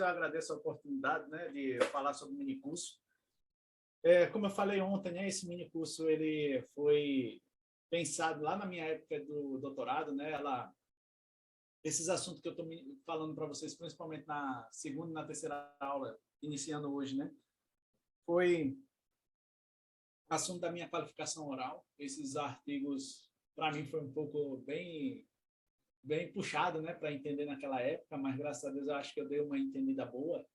eu agradeço a oportunidade, né, de falar sobre o minicurso. Como eu falei ontem, né, esse minicurso ele foi pensado lá na minha época do doutorado, né? Esses assuntos que eu estou falando para vocês, principalmente na segunda e na terceira aula, iniciando hoje, né? Foi assunto da minha qualificação oral. Esses artigos, para mim, foi um pouco bem puxado, né, para entender naquela época, mas graças a Deus eu acho que eu dei uma entendida boa.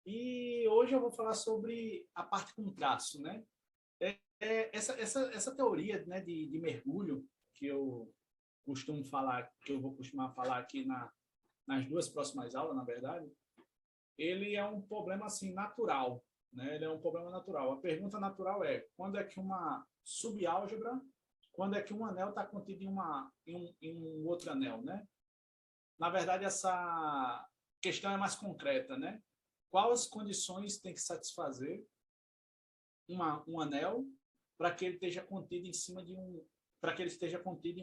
E hoje eu vou falar sobre a parte com traço, né? Essa teoria, né, de mergulho que eu costumo falar, que eu vou costumar falar aqui nas duas próximas aulas, na verdade, ele é um problema assim natural, né? Ele é um problema natural. A pergunta natural é: quando é que uma subálgebra, quando é que um anel está contido em um outro anel, né? Na verdade, essa questão é mais concreta, né? Quais condições tem que satisfazer um anel para que ele esteja contido em cima de para que ele esteja contido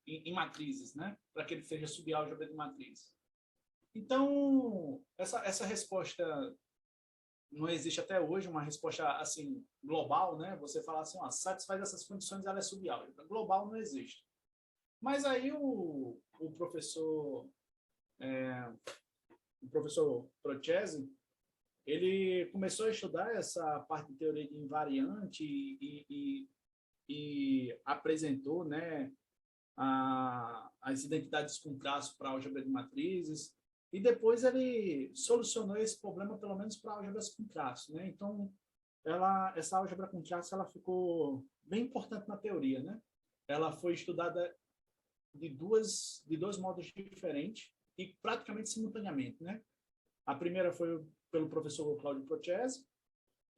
em matrizes, né? Para que ele seja subálgebra de matriz. Então, essa resposta não existe até hoje, uma resposta assim global, né? Você falar assim, ó, satisfaz essas condições, ela é subálgebra. Global não existe. Mas aí o professor Procesi, ele começou a estudar essa parte de teoria de invariante e apresentou, né, as identidades com traço para álgebra de matrizes, e depois ele solucionou esse problema, pelo menos para álgebras com traço, né? Então, essa álgebra com traço ela ficou bem importante na teoria, né? Ela foi estudada de dois modos diferentes e praticamente simultaneamente, né? A primeira foi pelo professor Claudio Procesi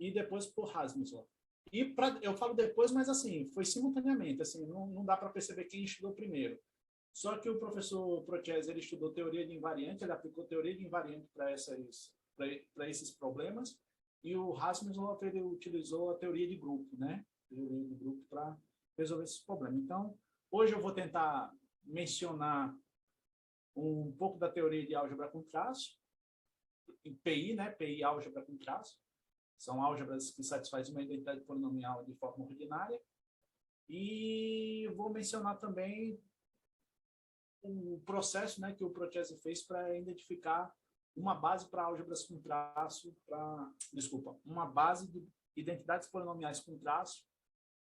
e depois por Rasmussen. Eu falo depois, mas assim, foi simultaneamente, assim, não dá para perceber quem estudou primeiro. Só que o professor Procesi, ele estudou teoria de invariante, ele aplicou teoria de invariante para esses problemas, e o Rasmussen, ele utilizou a teoria de grupo, né? Teoria de grupo para resolver esses problemas. Então, hoje eu vou tentar mencionar um pouco da teoria de álgebra com traço, PI, né? PI, álgebra com traço. São álgebras que satisfazem uma identidade polinomial de forma ordinária. E vou mencionar também o processo, né, que o Procesi fez para identificar uma base para álgebras com traço, uma base de identidades polinomiais com traço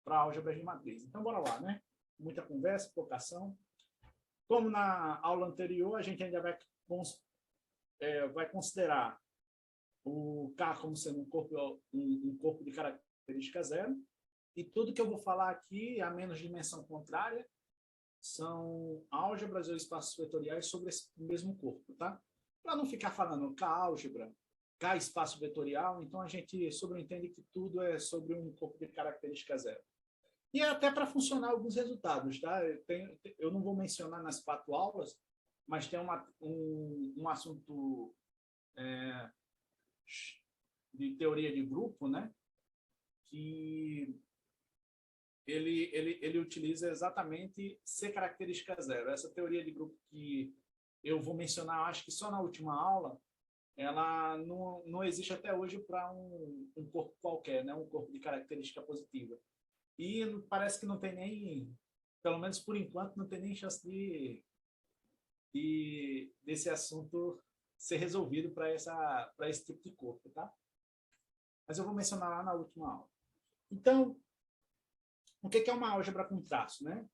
para álgebras de matriz. Então, bora lá, né? Muita conversa, pouca ação. Como na aula anterior, a gente ainda vai considerar o K como sendo um corpo de característica zero, e tudo que eu vou falar aqui, a menos dimensão contrária, são álgebras ou espaços vetoriais sobre esse mesmo corpo, tá? Para não ficar falando K álgebra, K espaço vetorial, então a gente sobreentende que tudo é sobre um corpo de característica zero. E é até para funcionar alguns resultados, tá? Eu não vou mencionar nas 4 aulas, mas tem um assunto de teoria de grupo, né? Que ele utiliza exatamente C característica zero. Essa teoria de grupo que eu vou mencionar, acho que só na última aula, ela não existe até hoje para um corpo qualquer, né? Um corpo de característica positiva. E parece que não tem nem, pelo menos por enquanto, não tem nem chance desse assunto ser resolvido para esse tipo de corpo, tá? Mas eu vou mencionar lá na última aula. Então, o que é uma álgebra com traço, né?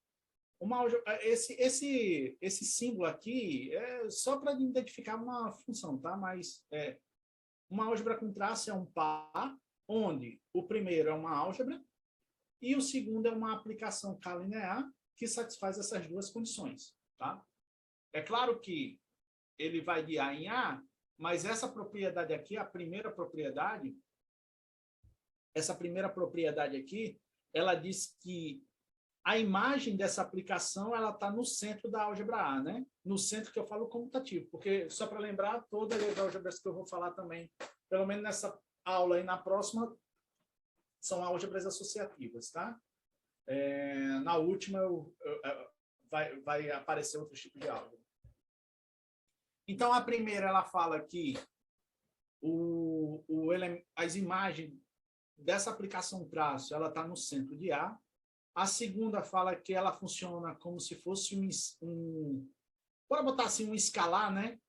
Uma álgebra, esse símbolo aqui é só para identificar uma função, tá? Mas uma álgebra com traço é um par onde o primeiro é uma álgebra e o segundo é uma aplicação K-linear que satisfaz essas duas condições, tá? É claro que ele vai de A em A, mas essa propriedade aqui, essa primeira propriedade aqui, ela diz que a imagem dessa aplicação ela está no centro da álgebra A, né? No centro que eu falo comutativo, porque, só para lembrar, todas as álgebras que eu vou falar também, pelo menos nessa aula e na próxima, são álgebras associativas, tá? Na última, vai aparecer outro tipo de álgebra. Então, a primeira, ela fala que as imagens dessa aplicação traço, ela está no centro de A. A segunda fala que ela funciona como se fosse bora botar assim, um escalar, né?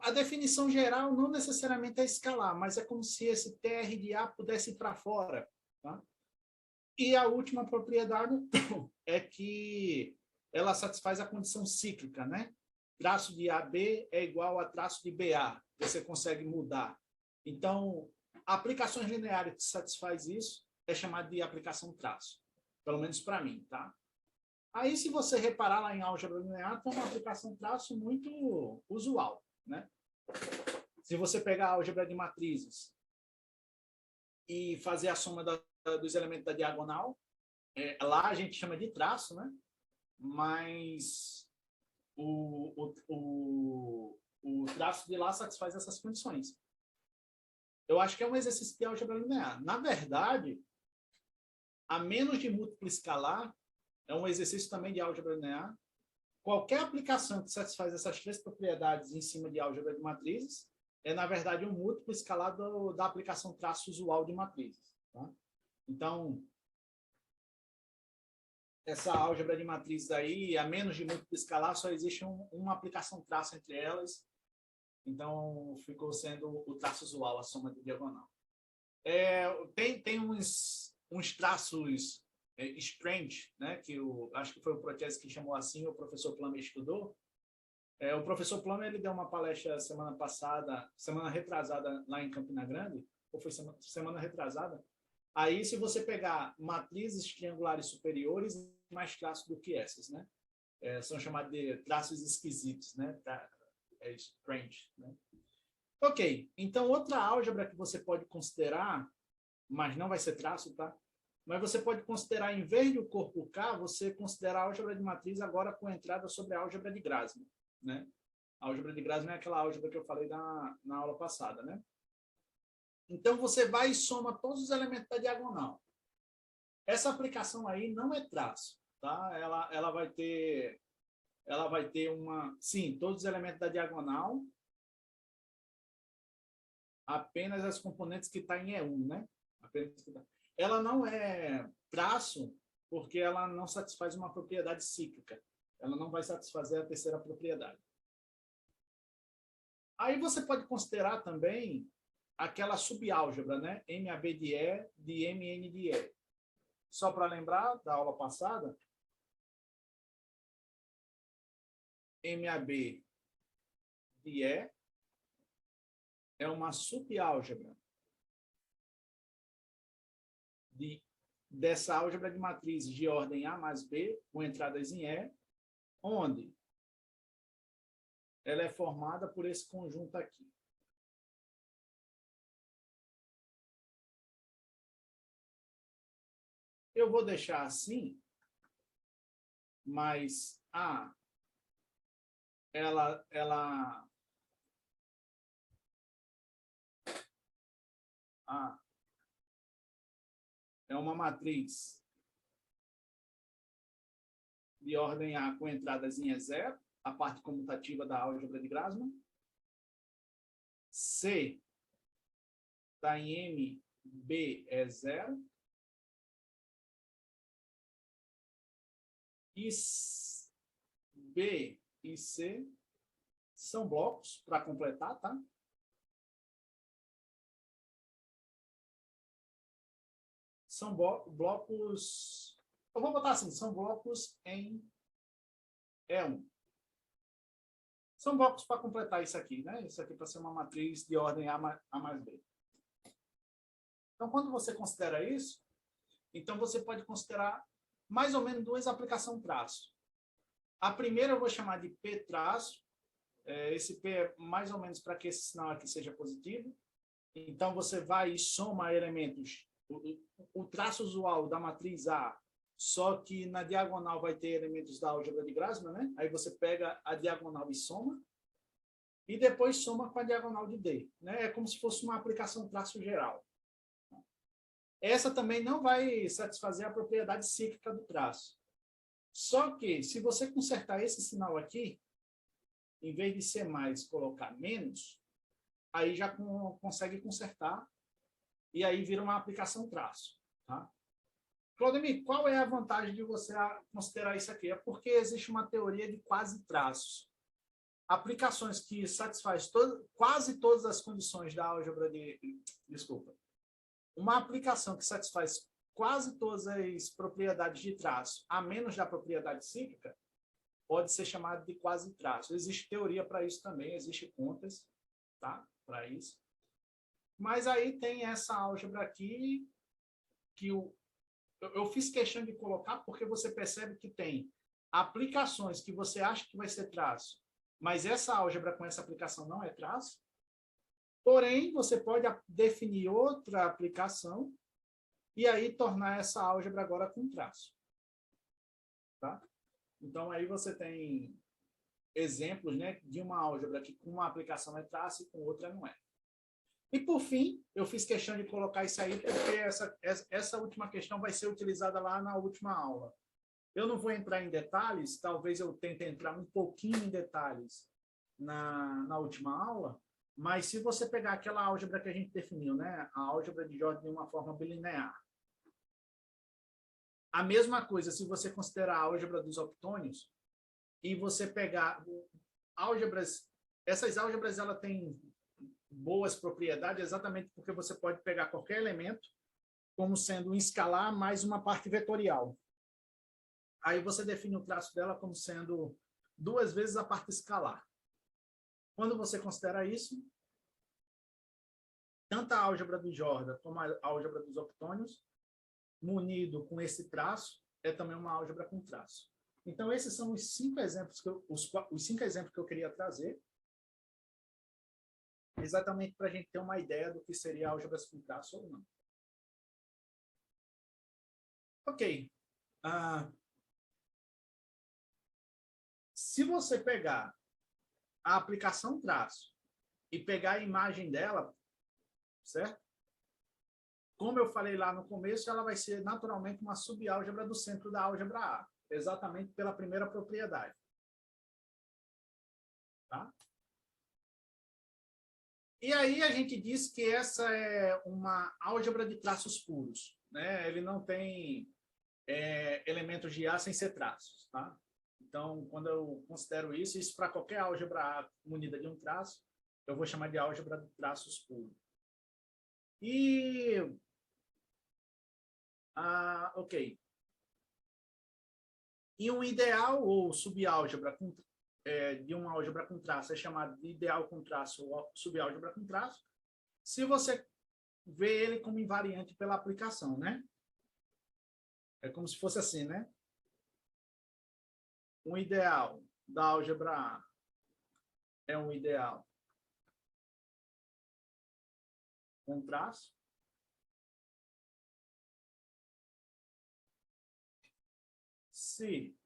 A definição geral não necessariamente é escalar, mas é como se esse TR de A pudesse ir para fora. Tá? E a última propriedade é que ela satisfaz a condição cíclica, né? Traço de AB é igual a traço de BA. Você consegue mudar. Então, aplicações lineares que satisfaz isso é chamada de aplicação traço. Pelo menos para mim, tá? Aí, se você reparar lá em álgebra linear, tem uma aplicação traço muito usual, né? Se você pegar a álgebra de matrizes e fazer a soma dos elementos da diagonal, lá a gente chama de traço, né? Mas o traço de lá satisfaz essas condições. Eu acho que é um exercício de álgebra linear. Na verdade, a menos de múltiplo escalar, é um exercício também de álgebra linear. Qualquer aplicação que satisfaz essas três propriedades em cima de álgebra de matrizes é, na verdade, um múltiplo escalar da aplicação traço usual de matrizes. Tá? Então, essa álgebra de matrizes aí, a menos de múltiplo escalar, só existe uma aplicação traço entre elas. Então, ficou sendo o traço usual, a soma de diagonal. Tem uns traços strange, né, que acho que foi o Protese que chamou assim, o professor Plummer estudou. O professor Plummer, ele deu uma palestra semana retrasada, lá em Campina Grande, ou foi semana retrasada. Aí, se você pegar matrizes triangulares superiores, mais traços do que essas, né? São chamados de traços esquisitos, né? Strange, né? Ok, então outra álgebra que você pode considerar, mas não vai ser traço, tá? Mas você pode considerar, em vez do corpo K, você considerar a álgebra de matriz agora com entrada sobre a álgebra de Grassmann, né? A álgebra de Grassmann é aquela álgebra que eu falei na aula passada, né? Então, você vai e soma todos os elementos da diagonal. Essa aplicação aí não é traço, tá? Ela vai ter sim, todos os elementos da diagonal, apenas as componentes que estão em E1, né? Ela não é traço porque ela não satisfaz uma propriedade cíclica. Ela não vai satisfazer a terceira propriedade. Aí você pode considerar também aquela subálgebra, né? MAB de E, de MN de E. Só para lembrar da aula passada, MAB de E é uma subálgebra dessa álgebra de matrizes de ordem A mais B, com entradas em E, onde ela é formada por esse conjunto aqui. Eu vou deixar assim, mas A, ela é uma matriz de ordem A com entradas em E0, a parte comutativa da álgebra de Grassmann. C está em M, B é 0. E B e C são blocos, para completar, tá? São blocos... Eu vou botar assim, são blocos em E1. São blocos para completar isso aqui, né? Isso aqui para ser uma matriz de ordem A mais B. Então, quando você considera isso, então você pode considerar mais ou menos duas aplicações traço. A primeira eu vou chamar de P traço. Esse P é mais ou menos para que esse sinal aqui seja positivo. Então, você vai e soma elementos. O traço usual da matriz A, só que na diagonal vai ter elementos da álgebra de Grassmann, né? Aí você pega a diagonal e soma. E depois soma com a diagonal de D, né? É como se fosse uma aplicação traço geral. Essa também não vai satisfazer a propriedade cíclica do traço. Só que, se você consertar esse sinal aqui, em vez de ser mais, colocar menos, aí já consegue consertar e aí vira uma aplicação traço. Tá? Claudemir, qual é a vantagem de você considerar isso aqui? É porque existe uma teoria de quase traços. Aplicações que satisfazem quase todas as condições da álgebra de... Desculpa. Uma aplicação que satisfaz quase todas as propriedades de traço, a menos da propriedade cíclica, pode ser chamada de quase traço. Existe teoria para isso também, existe contas, tá? Para isso. Mas aí tem essa álgebra aqui que eu fiz questão de colocar porque você percebe que tem aplicações que você acha que vai ser traço, mas essa álgebra com essa aplicação não é traço. Porém, você pode definir outra aplicação e aí tornar essa álgebra agora com traço. Tá? Então, aí você tem exemplos, né, de uma álgebra que com uma aplicação é traço e com outra não é. E, por fim, eu fiz questão de colocar isso aí porque essa última questão vai ser utilizada lá na última aula. Eu não vou entrar em detalhes, talvez eu tente entrar um pouquinho em detalhes na última aula, mas se você pegar aquela álgebra que a gente definiu, né, a álgebra de Jordan de uma forma bilinear, a mesma coisa se você considerar a álgebra dos octônios e você pegar álgebras, essas álgebras ela tem boas propriedades exatamente porque você pode pegar qualquer elemento como sendo um escalar mais uma parte vetorial. Aí você define o traço dela como sendo 2 vezes a parte escalar. Quando você considera isso, tanto a álgebra do Jordan como a álgebra dos octônios, munido com esse traço, é também uma álgebra com traço. Então, esses são os 5 exemplos que eu queria trazer, exatamente para a gente ter uma ideia do que seria álgebras com traço ou não. Ok. Se você pegar a aplicação traço e pegar a imagem dela, certo? Como eu falei lá no começo, ela vai ser naturalmente uma subálgebra do centro da álgebra A, exatamente pela primeira propriedade. Tá? E aí a gente diz que essa é uma álgebra de traços puros, né? Ele não tem elementos de A sem ser traços. Tá? Então, quando eu considero isso para qualquer álgebra A munida de um traço, eu vou chamar de álgebra de traços puros. E... ok. E um ideal ou subálgebra de uma álgebra com traço é chamado de ideal com traço ou subálgebra com traço, se você vê ele como invariante pela aplicação, né? É como se fosse assim, né? Um ideal da álgebra A é um ideal com traço. Se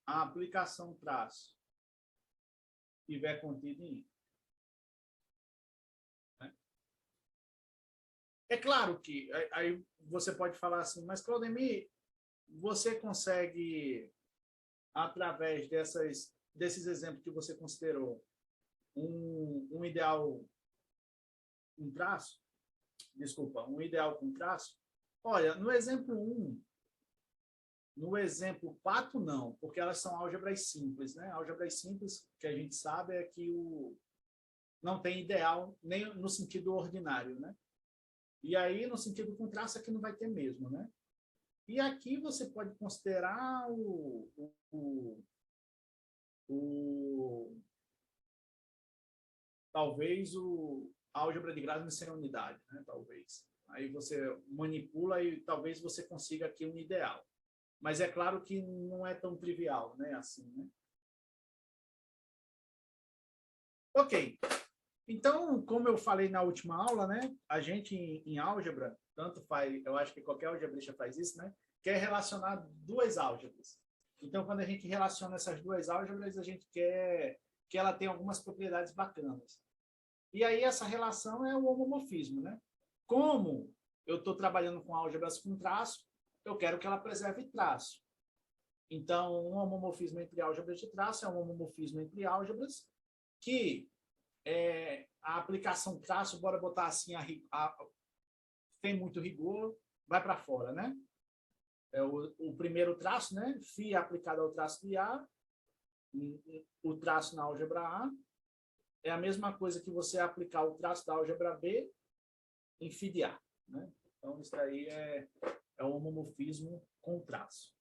a aplicação traço estiver contida em I. Né? É claro que aí você pode falar assim, mas Claudemir, você consegue, através desses exemplos que você considerou, um ideal com traço? Desculpa, um ideal com traço? Olha, no exemplo 1, no exemplo 4, não, porque elas são álgebras simples, né? Álgebras simples, que a gente sabe, é que não tem ideal nem no sentido ordinário, né? E aí, no sentido com traço, aqui não vai ter mesmo, né? E aqui você pode considerar talvez a álgebra de Grassmann sem unidade, né? Talvez. Aí você manipula e talvez você consiga aqui um ideal. Mas é claro que não é tão trivial, né? Assim, né? Ok. Então, como eu falei na última aula, né? A gente em álgebra, tanto faz, eu acho que qualquer algebrista faz isso, né? Quer relacionar 2 álgebras. Então, quando a gente relaciona essas 2 álgebras, a gente quer que ela tenha algumas propriedades bacanas. E aí essa relação é o homomorfismo, né? Como eu estou trabalhando com álgebras com traço, eu quero que ela preserve traço. Então, um homomorfismo entre álgebras de traço é um homomorfismo entre álgebras que a aplicação traço, bora botar assim, tem muito rigor, vai para fora, né? O primeiro traço, né? Φ aplicado ao traço de A, o traço na álgebra A, é a mesma coisa que você aplicar o traço da álgebra B em φ de A, né? Então, isso aí é o homomorfismo com traço.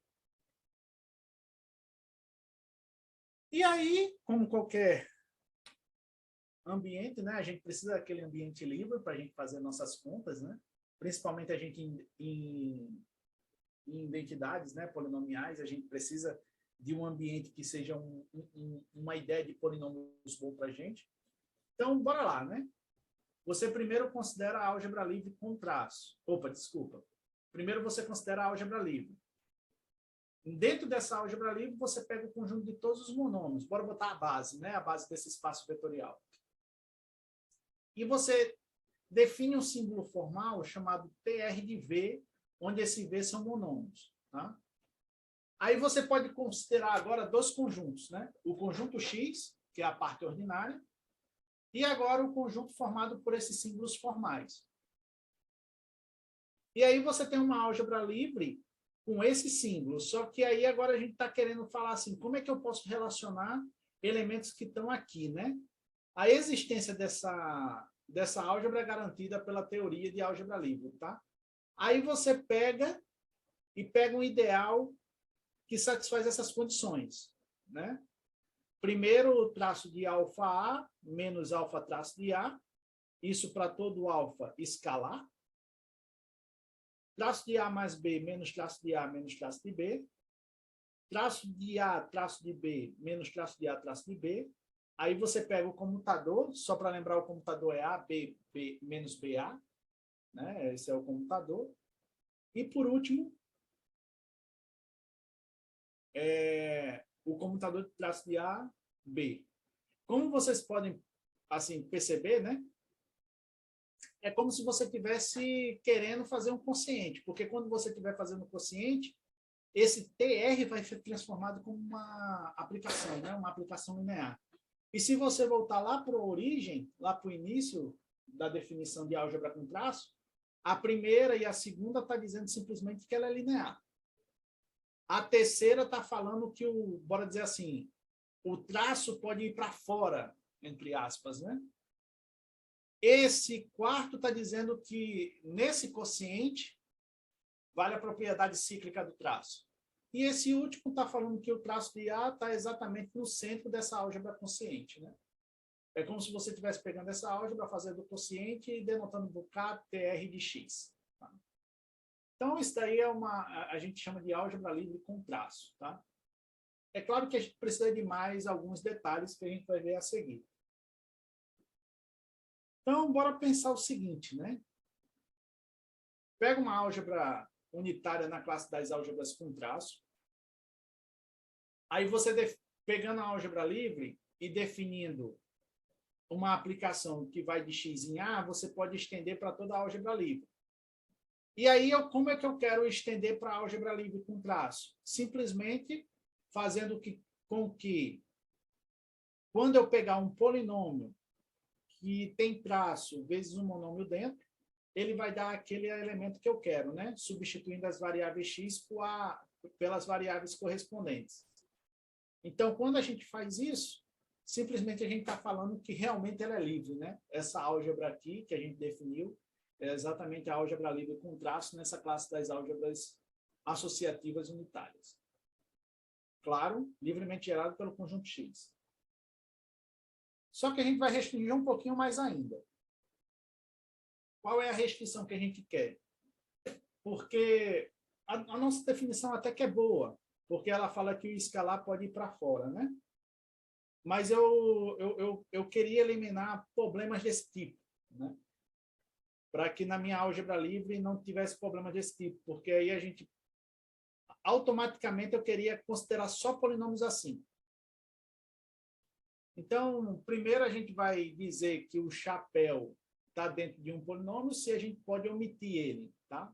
E aí, como qualquer ambiente, né? A gente precisa daquele ambiente livre para a gente fazer nossas contas, né? Principalmente a gente em identidades, né? Polinomiais, a gente precisa de um ambiente que seja uma ideia de polinômios bom para a gente. Então, bora lá, né? Você primeiro considera a álgebra livre com traço. Opa, desculpa. Primeiro você considera a álgebra livre. Dentro dessa álgebra livre, você pega o conjunto de todos os monômios. Bora botar a base, né? A base desse espaço vetorial. E você define um símbolo formal chamado TR de V, onde esse V são monômios. Tá? Aí você pode considerar agora dois conjuntos, né? O conjunto X, que é a parte ordinária, e agora o conjunto formado por esses símbolos formais. E aí você tem uma álgebra livre com esse símbolo, só que aí agora a gente está querendo falar assim, como é que eu posso relacionar elementos que estão aqui, né? A existência dessa álgebra é garantida pela teoria de álgebra livre, tá? Aí você pega um ideal que satisfaz essas condições, né? Primeiro, o traço de alfa A menos alfa traço de A, isso para todo alfa escalar. Traço de A mais B menos traço de A menos traço de B. Traço de A, traço de B menos traço de A, traço de B. Aí você pega o comutador, só para lembrar, o comutador é A, B, B menos BA, né? Esse é o comutador. E, por último, o comutador de traço de A, B. Como vocês podem assim, perceber, né? É como se você estivesse querendo fazer um quociente, porque quando você estiver fazendo um quociente, esse TR vai ser transformado como uma aplicação, né? Uma aplicação linear. E se você voltar lá para a origem, lá para o início da definição de álgebra com traço, a primeira e a segunda está dizendo simplesmente que ela é linear. A terceira está falando que, bora dizer assim, o traço pode ir para fora, entre aspas, né? Esse quarto está dizendo que, nesse quociente, vale a propriedade cíclica do traço. E esse último está falando que o traço de A está exatamente no centro dessa álgebra quociente, né? É como se você estivesse pegando essa álgebra, fazendo o quociente e denotando por K, TR de X. Tá? Então, isso daí é a gente chama de álgebra livre com traço. Tá? É claro que a gente precisa de mais alguns detalhes que a gente vai ver a seguir. Então, bora pensar o seguinte, né? Pega uma álgebra unitária na classe das álgebras com traço. Aí você, pegando a álgebra livre e definindo uma aplicação que vai de X em A, você pode estender para toda a álgebra livre. E aí, como é que eu quero estender para a álgebra livre com traço? Simplesmente fazendo com que, quando eu pegar um polinômio que tem traço vezes um monômio dentro, ele vai dar aquele elemento que eu quero, né? Substituindo as variáveis x pelas variáveis correspondentes. Então, quando a gente faz isso, simplesmente a gente está falando que realmente ela é livre, né? Essa álgebra aqui, que a gente definiu, é exatamente a álgebra livre com traço nessa classe das álgebras associativas unitárias. Claro, livremente gerado pelo conjunto X. Só que a gente vai restringir um pouquinho mais ainda. Qual é a restrição que a gente quer? Porque a nossa definição até que é boa, porque ela fala que o escalar pode ir para fora, né? Mas eu queria eliminar problemas desse tipo, né? Para que na minha álgebra livre não tivesse problemas desse tipo, porque aí a gente automaticamente eu queria considerar só polinômios assim. Então, primeiro a gente vai dizer que o chapéu está dentro de um polinômio, se a gente pode omitir ele, tá?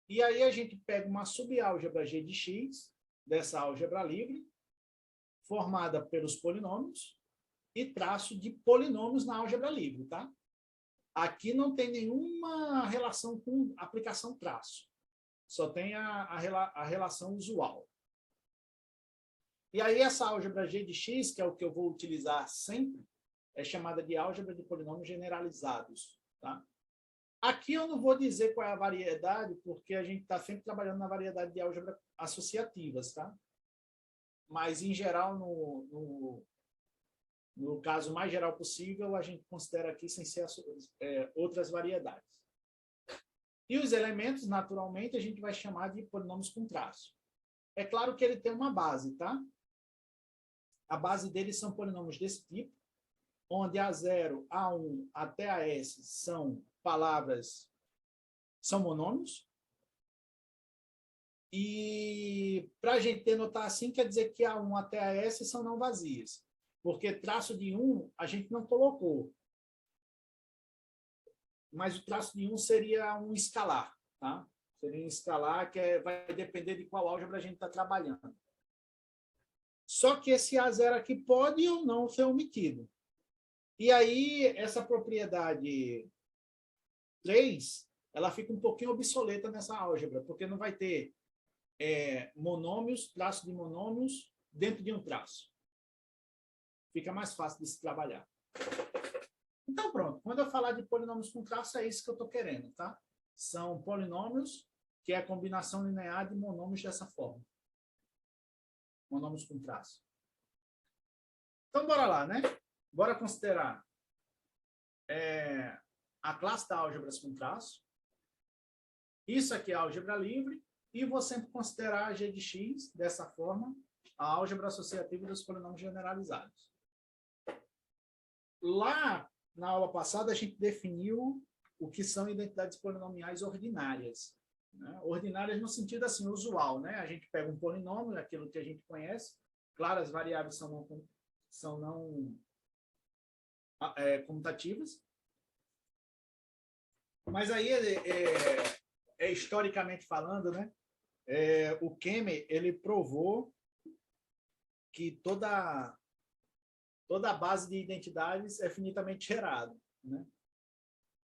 E aí a gente pega uma subálgebra G de X, dessa álgebra livre, formada pelos polinômios, e traço de polinômios na álgebra livre, tá? Aqui não tem nenhuma relação com aplicação traço. Só tem a relação usual. E aí essa álgebra G de x, que é o que eu vou utilizar sempre, é chamada de álgebra de polinômios generalizados, tá? Aqui eu não vou dizer qual é a variedade, porque a gente está sempre trabalhando na variedade de álgebra associativas, tá? Mas, em geral, no caso mais geral possível, a gente considera aqui sem ser outras variedades. E os elementos, naturalmente, a gente vai chamar de polinômios com traço. É claro que ele tem uma base, tá? A base deles são polinômios desse tipo, onde A0, A1 até AS são palavras, são monômios. E para a gente denotar assim, quer dizer que A1 até AS são não vazias. Porque traço de 1 a gente não colocou. Mas o traço de 1 seria um escalar, tá? Seria um escalar que vai depender de qual álgebra a gente está trabalhando. Só que esse A0 aqui pode ou não ser omitido. E aí, essa propriedade 3, ela fica um pouquinho obsoleta nessa álgebra, porque não vai ter monômios, traço de monômios, dentro de um traço. Fica mais fácil de se trabalhar. Então, pronto. Quando eu falar de polinômios com traço, é isso que eu estou querendo, tá? São polinômios que é a combinação linear de monômios dessa forma. Monômios com traço. Então, bora lá, né? Bora considerar a classe da álgebras com traço. Isso aqui é a álgebra livre. E vou sempre considerar a G de x, dessa forma, a álgebra associativa dos polinômios generalizados. Lá, na aula passada, a gente definiu o que são identidades polinomiais ordinárias. Né? Ordinárias no sentido assim, usual. Né? A gente pega um polinômio, aquilo que a gente conhece. Claro, as variáveis são não comutativas. Mas aí, historicamente falando, né? O Kemme, ele provou que toda a base de identidades é finitamente gerada, né?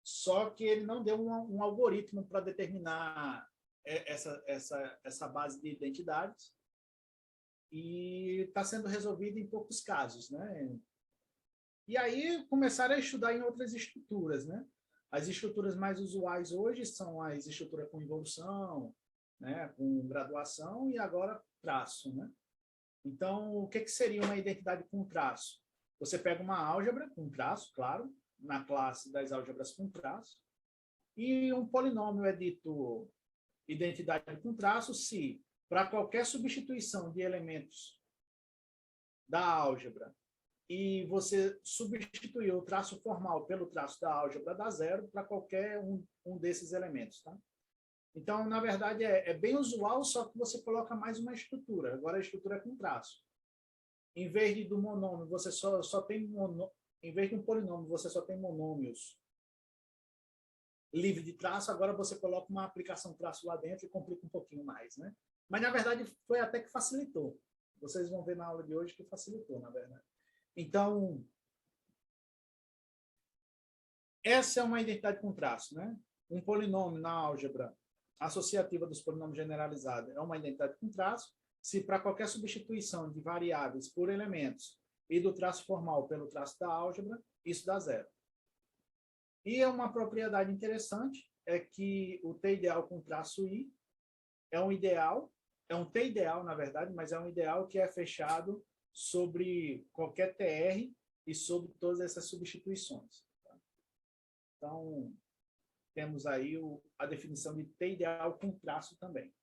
Só que ele não deu um algoritmo para determinar essa base de identidades e está sendo resolvido em poucos casos, né? E aí começaram a estudar em outras estruturas, né? As estruturas mais usuais hoje são as estruturas com involução, né, com graduação e agora traço, né? Então, o que seria uma identidade com traço? Você pega uma álgebra com traço, claro, na classe das álgebras com traço, e um polinômio é dito identidade com traço se, para qualquer substituição de elementos da álgebra, e você substituir o traço formal pelo traço da álgebra, dá zero para qualquer um desses elementos, tá? Então, na verdade, é bem usual, só que você coloca mais uma estrutura. Agora a estrutura é com traço. Em vez do monômio, você só tem em vez de um polinômio, você só tem monômios livre de traço, agora você coloca uma aplicação traço lá dentro e complica um pouquinho mais, né? Mas, na verdade, foi até que facilitou. Vocês vão ver na aula de hoje que facilitou, na verdade. Então, essa é uma identidade com traço, né? Um polinômio na álgebra associativa dos polinômios generalizados é uma identidade com traço, se para qualquer substituição de variáveis por elementos e do traço formal pelo traço da álgebra, isso dá zero. E uma propriedade interessante é que o T ideal com traço I é um ideal, é um T ideal, na verdade, mas é um ideal que é fechado sobre qualquer TR e sobre todas essas substituições. Então, temos aí a definição de T ideal com traço também.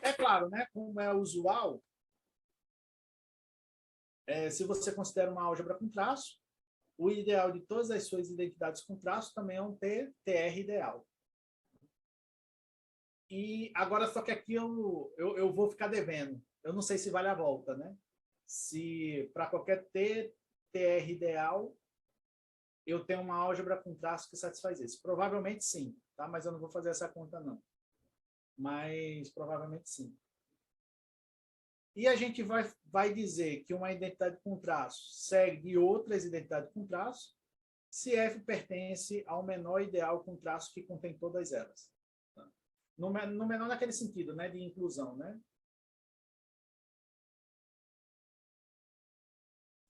É claro, né? Como é usual, se você considera uma álgebra com traço, o ideal de todas as suas identidades com traço também é um TR ideal. E agora, só que aqui eu vou ficar devendo. Eu não sei se vale a volta, né? Se para qualquer TR ideal, eu tenho uma álgebra com traço que satisfaz isso. Provavelmente sim, tá? Mas eu não vou fazer essa conta, não. Mas provavelmente sim. E a gente vai dizer que uma identidade com traço segue de outras identidades com traço, se F pertence ao menor ideal com traço que contém todas elas. No menor naquele sentido, né, de inclusão, né?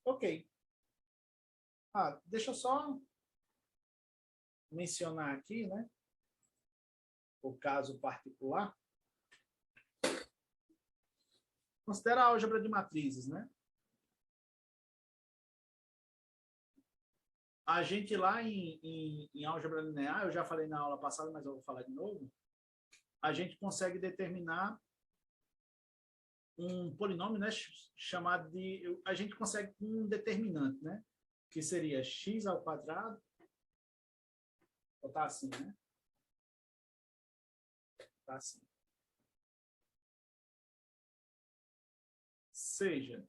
Ok. Deixa eu só mencionar aqui, né, o caso particular. Considera a álgebra de matrizes, né? A gente lá em álgebra linear, eu já falei na aula passada, mas eu vou falar de novo, a gente consegue determinar um polinômio, né, chamado de... A gente consegue um determinante, né? Que seria x ao quadrado. Ou tá assim, né? Tá assim. Seja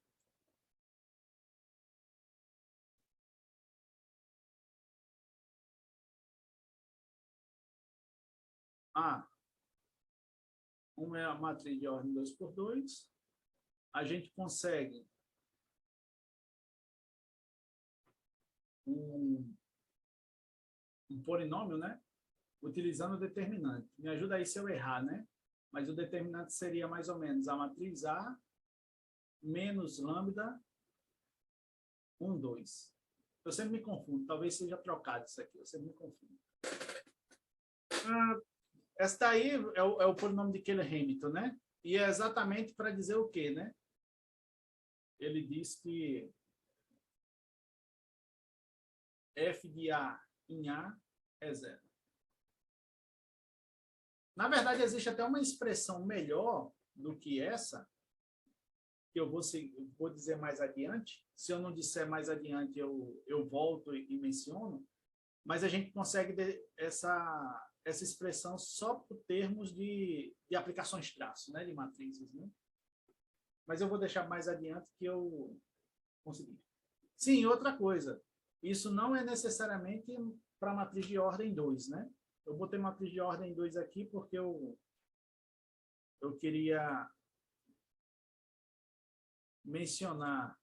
A, uma é a matriz de ordem 2 por 2, a gente consegue um polinômio, né? Utilizando o determinante. Me ajuda aí se eu errar, né? Mas o determinante seria mais ou menos a matriz A menos lambda 1, 2. Eu sempre me confundo. Talvez seja trocado isso aqui. Eu sempre me confundo. Esta aí é o polinômio de Keeler-Hamilton, né? E é exatamente para dizer o quê, né? Ele diz que f de A em A é zero. Na verdade, existe até uma expressão melhor do que essa, que eu vou dizer mais adiante. Se eu não disser mais adiante, eu volto e menciono. Mas a gente consegue essa expressão só por termos de aplicações traço, né, de matrizes, né? Mas eu vou deixar mais adiante que eu consegui. Sim, outra coisa. Isso não é necessariamente para matriz de ordem 2, né? Eu botei matriz de ordem 2 aqui porque eu queria mencionar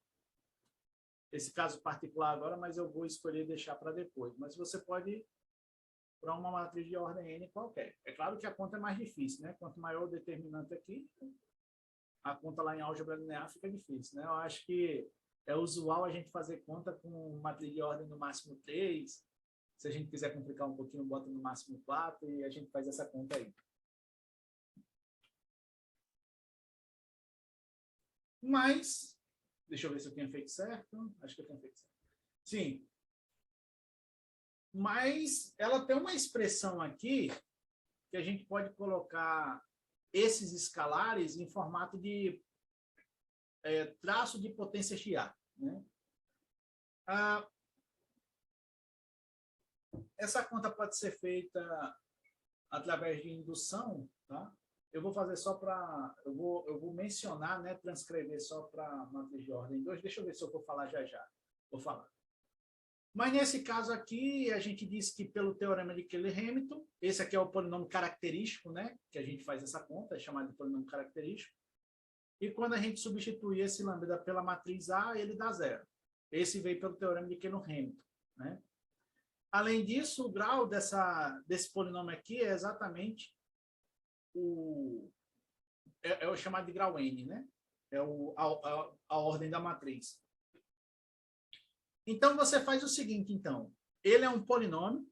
esse caso particular agora, mas eu vou escolher deixar para depois. Mas você pode para uma matriz de ordem n qualquer. É claro que a conta é mais difícil, né? Quanto maior o determinante aqui, a conta lá em álgebra linear fica difícil, né? Eu acho que é usual a gente fazer conta com matriz de ordem no máximo 3. Se a gente quiser complicar um pouquinho, bota no máximo 4 e a gente faz essa conta aí. Mas, deixa eu ver se eu tinha feito certo. Acho que eu tinha feito certo. Sim. Mas ela tem uma expressão aqui que a gente pode colocar esses escalares em formato de traço de potência de A, né? Essa conta pode ser feita através de indução, tá? Eu vou fazer só para... Eu vou mencionar, né, transcrever só para matriz de ordem 2. Deixa eu ver se eu vou falar já. Vou falar. Mas nesse caso aqui, a gente diz que pelo teorema de Keeler-Hamilton, esse aqui é o polinômio característico, né, que a gente faz essa conta, é chamado de polinômio característico. E quando a gente substitui esse lambda pela matriz A, ele dá zero. Esse veio pelo teorema de Keeler-Hamilton, né? Além disso, o grau desse polinômio aqui é exatamente o chamado de grau n, né? É a ordem da matriz. Então, você faz o seguinte, então. Ele é um polinômio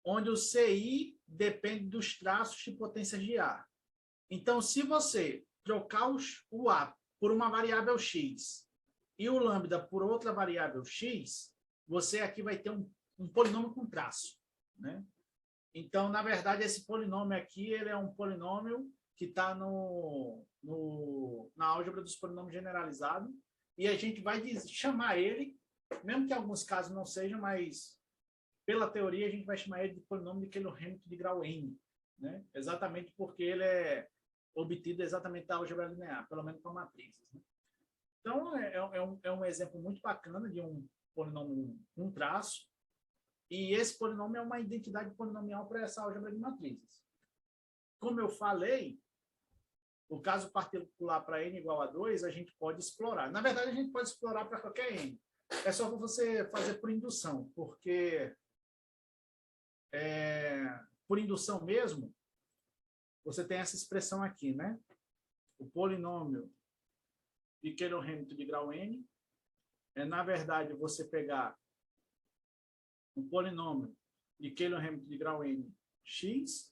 onde o CI depende dos traços de potência de A. Então, se você trocar o A por uma variável x e o lambda por outra variável x, você aqui vai ter um polinômio com traço, né? Então, na verdade, esse polinômio aqui ele é um polinômio que está na álgebra dos polinômios generalizados e a gente vai chamar ele, mesmo que em alguns casos não seja, mas pela teoria a gente vai chamar ele de polinômio de Keeler-Hamilton de grau n, né? Exatamente porque ele é obtido exatamente da álgebra linear, pelo menos para matrizes, né? Então, é um exemplo muito bacana de um polinômio com traço, e esse polinômio é uma identidade polinomial para essa álgebra de matrizes. Como eu falei, o caso particular para n igual a 2, a gente pode explorar. Na verdade, a gente pode explorar para qualquer n. É só você fazer por indução, porque por indução mesmo, você tem essa expressão aqui, né? O polinômio de Taylor-Hamilton de grau n na verdade, você pegar um polinômio de Taylor-Hamilton de grau n x.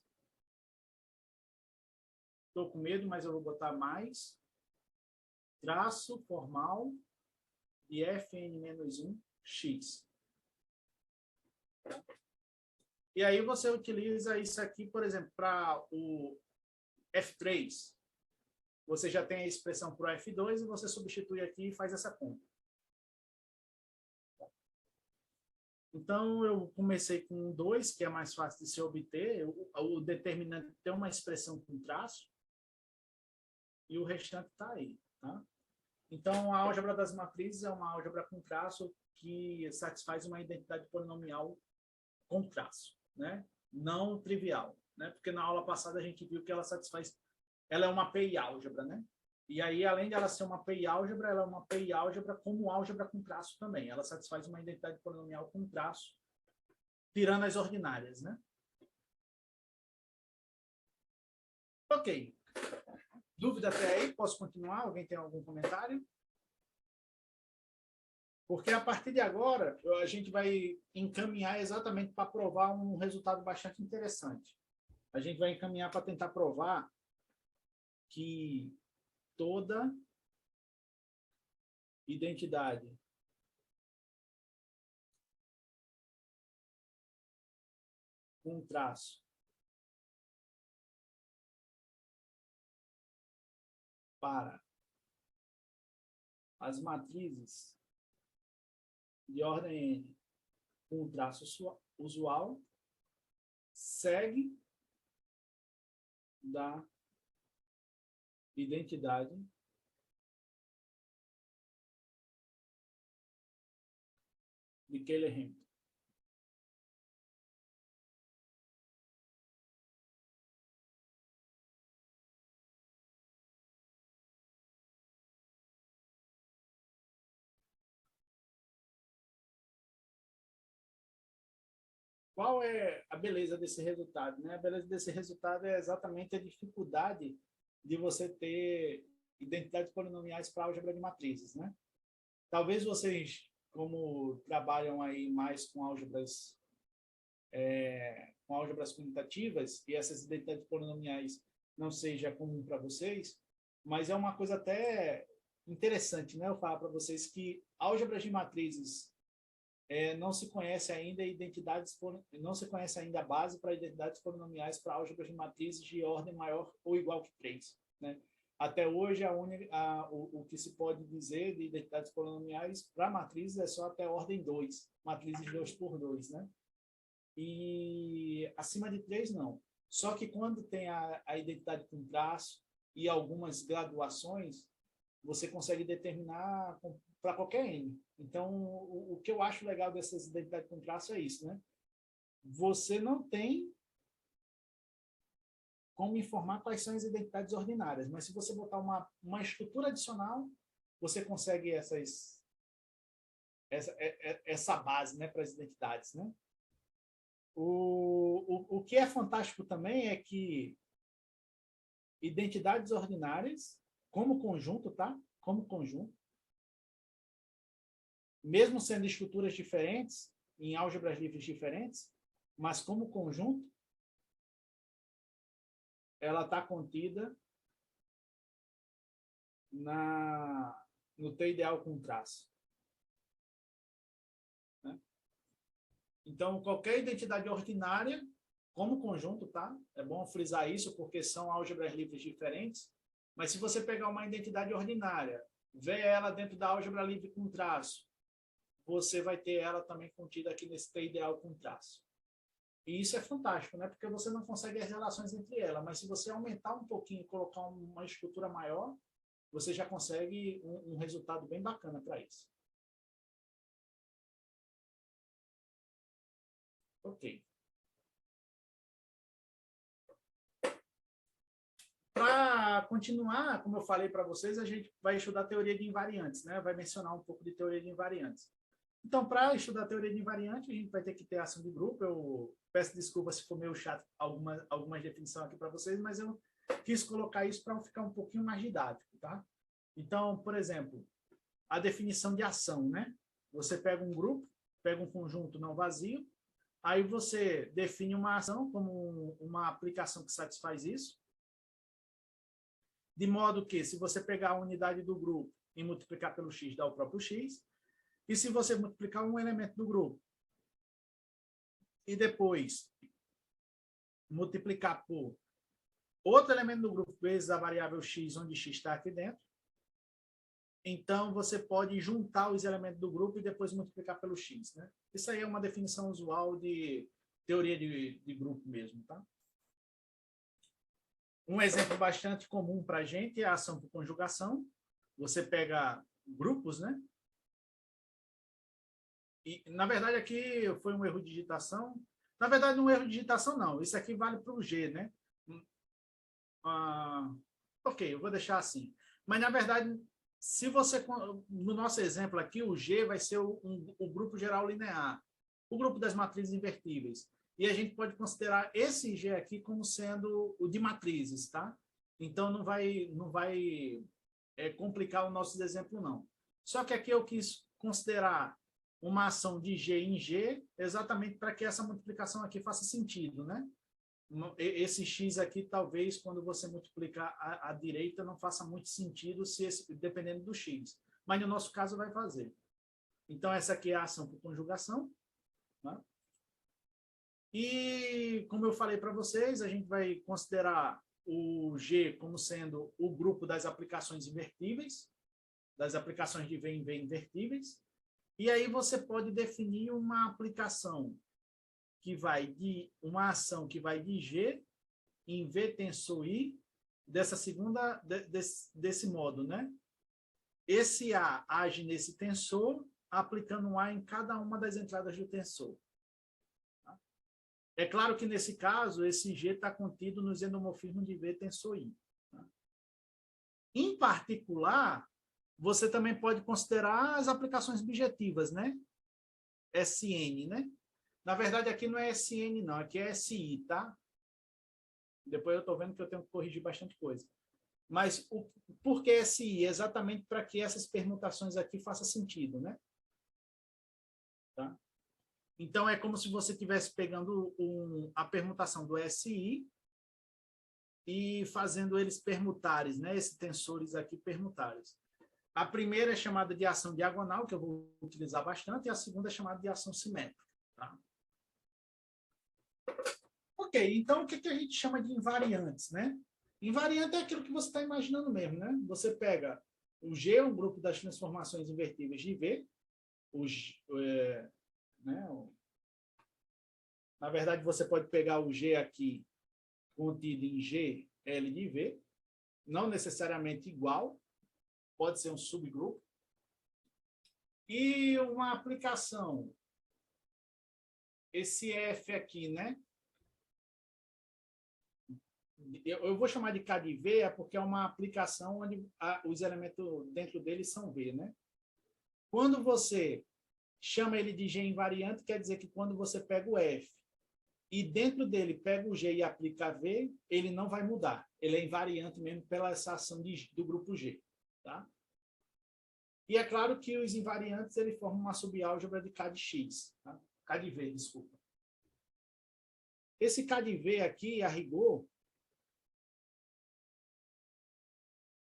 Estou com medo, mas eu vou botar mais. Traço formal de fn-1 x. E aí você utiliza isso aqui, por exemplo, para o F3. Você já tem a expressão para o F2 e você substitui aqui e faz essa conta. Então, eu comecei com 2, que é mais fácil de se obter. O determinante tem uma expressão com traço. E o restante está aí. Tá? Então, a álgebra das matrizes é uma álgebra com traço que satisfaz uma identidade polinomial com traço, né? Não trivial, né? Porque na aula passada a gente viu que ela satisfaz, ela é uma PI-álgebra, né? E aí, além de ela ser uma PI-álgebra, ela é uma PI-álgebra como álgebra com traço também. Ela satisfaz uma identidade polinomial com traço, tirando as ordinárias, né? Ok. Dúvida até aí? Posso continuar? Alguém tem algum comentário? Porque a partir de agora, a gente vai encaminhar exatamente para provar um resultado bastante interessante. A gente vai encaminhar para tentar provar que toda identidade com traço para as matrizes de ordem n com traço usual segue da identidade de Taylor-Hamilton. Qual é a beleza desse resultado, né? A beleza desse resultado é exatamente a dificuldade de você ter identidades polinomiais para álgebra de matrizes, né? Talvez vocês, como trabalham aí mais com álgebras comutativas, e essas identidades polinomiais não seja comum para vocês, mas é uma coisa até interessante, né? Eu falar para vocês que álgebras de matrizes não se conhece ainda não se conhece ainda a base para identidades polinomiais para álgebras de matrizes de ordem maior ou igual que 3, né? Até hoje, o que se pode dizer de identidades polinomiais para matrizes é só até ordem 2, matrizes 2 por 2, né? E acima de 3, não. Só que quando tem a identidade com traço e algumas graduações, você consegue determinar para qualquer n. Então, o que eu acho legal dessas identidades com traço é isso, né? Você não tem como informar quais são as identidades ordinárias, mas se você botar uma estrutura adicional, você consegue essa base, né, para as identidades, né? O que é fantástico também é que identidades ordinárias, como conjunto, tá? Como conjunto, mesmo sendo estruturas diferentes, em álgebras livres diferentes, mas como conjunto, ela está contida no T ideal com traço. Né? Então, qualquer identidade ordinária, como conjunto, tá? É bom frisar isso, porque são álgebras livres diferentes, mas se você pegar uma identidade ordinária, ver ela dentro da álgebra livre com traço, você vai ter ela também contida aqui nesse T ideal com traço. E isso é fantástico, né? Porque você não consegue as relações entre elas, mas se você aumentar um pouquinho e colocar uma estrutura maior, você já consegue um resultado bem bacana para isso. Ok. Para para continuar, como eu falei para vocês, a gente vai estudar teoria de invariantes, né? Vai mencionar um pouco de teoria de invariantes. Então, para estudar teoria de invariante, a gente vai ter que ter ação de grupo. Eu peço desculpa se for meio chato algumas definições aqui para vocês, mas eu quis colocar isso para ficar um pouquinho mais didático, tá? Então, por exemplo, a definição de ação, né? Você pega um grupo, pega um conjunto não vazio, aí você define uma ação como uma aplicação que satisfaz isso, de modo que, se você pegar a unidade do grupo e multiplicar pelo x, dá o próprio x, e se você multiplicar um elemento do grupo e depois multiplicar por outro elemento do grupo vezes a variável x, onde x está aqui dentro, então você pode juntar os elementos do grupo e depois multiplicar pelo x, né? Isso aí é uma definição usual de teoria de grupo mesmo, tá? Um exemplo bastante comum para a gente é a ação por conjugação. Você pega grupos, né? E, na verdade, aqui foi um erro de digitação. Na verdade, não é um erro de digitação, não. Isso aqui vale para o G, né? Ok, eu vou deixar assim. Mas, na verdade, se você, no nosso exemplo aqui, o G vai ser o grupo geral linear, o grupo das matrizes invertíveis. E a gente pode considerar esse G aqui como sendo o de matrizes, tá? Então, não vai complicar o nosso exemplo, não. Só que aqui eu quis considerar uma ação de G em G, exatamente para que essa multiplicação aqui faça sentido, né? Esse x aqui, talvez, quando você multiplicar à direita, não faça muito sentido, dependendo do x. Mas, no nosso caso, vai fazer. Então, essa aqui é a ação por conjugação, né? E, como eu falei para vocês, a gente vai considerar o G como sendo o grupo das aplicações invertíveis, das aplicações de V em V invertíveis. E aí você pode definir uma aplicação que vai de uma ação que vai de G em V tensor I desse modo, né? Esse A age nesse tensor, aplicando um A em cada uma das entradas do tensor. É claro que, nesse caso, esse G está contido nos endomorfismos de V tensor I. Em particular, você também pode considerar as aplicações objetivas, né? SN, né? Na verdade, aqui não é SN, não. Aqui é SI, tá? Depois eu estou vendo que eu tenho que corrigir bastante coisa. Mas por que SI? Exatamente para que essas permutações aqui façam sentido, né? Tá? Então, é como se você estivesse pegando a permutação do SI e fazendo eles permutares, né? Esses tensores aqui permutares. A primeira é chamada de ação diagonal, que eu vou utilizar bastante, e a segunda é chamada de ação simétrica. Tá? Ok, então o que a gente chama de invariantes, né? Invariante é aquilo que você está imaginando mesmo, né? Você pega o G, um grupo das transformações invertíveis de V, né? Na verdade, você pode pegar o G aqui contido em G, L de V, não necessariamente igual, pode ser um subgrupo, e uma aplicação, esse F aqui, né? Eu vou chamar de K de V, é porque é uma aplicação onde os elementos dentro dele são V, né? Quando você chama ele de G invariante, quer dizer que quando você pega o F e dentro dele pega o G e aplica V, ele não vai mudar. Ele é invariante mesmo pela essa ação do grupo G, tá? E é claro que os invariantes ele formam uma subálgebra de K de X, tá? K de V, desculpa. Esse K de V aqui, a rigor,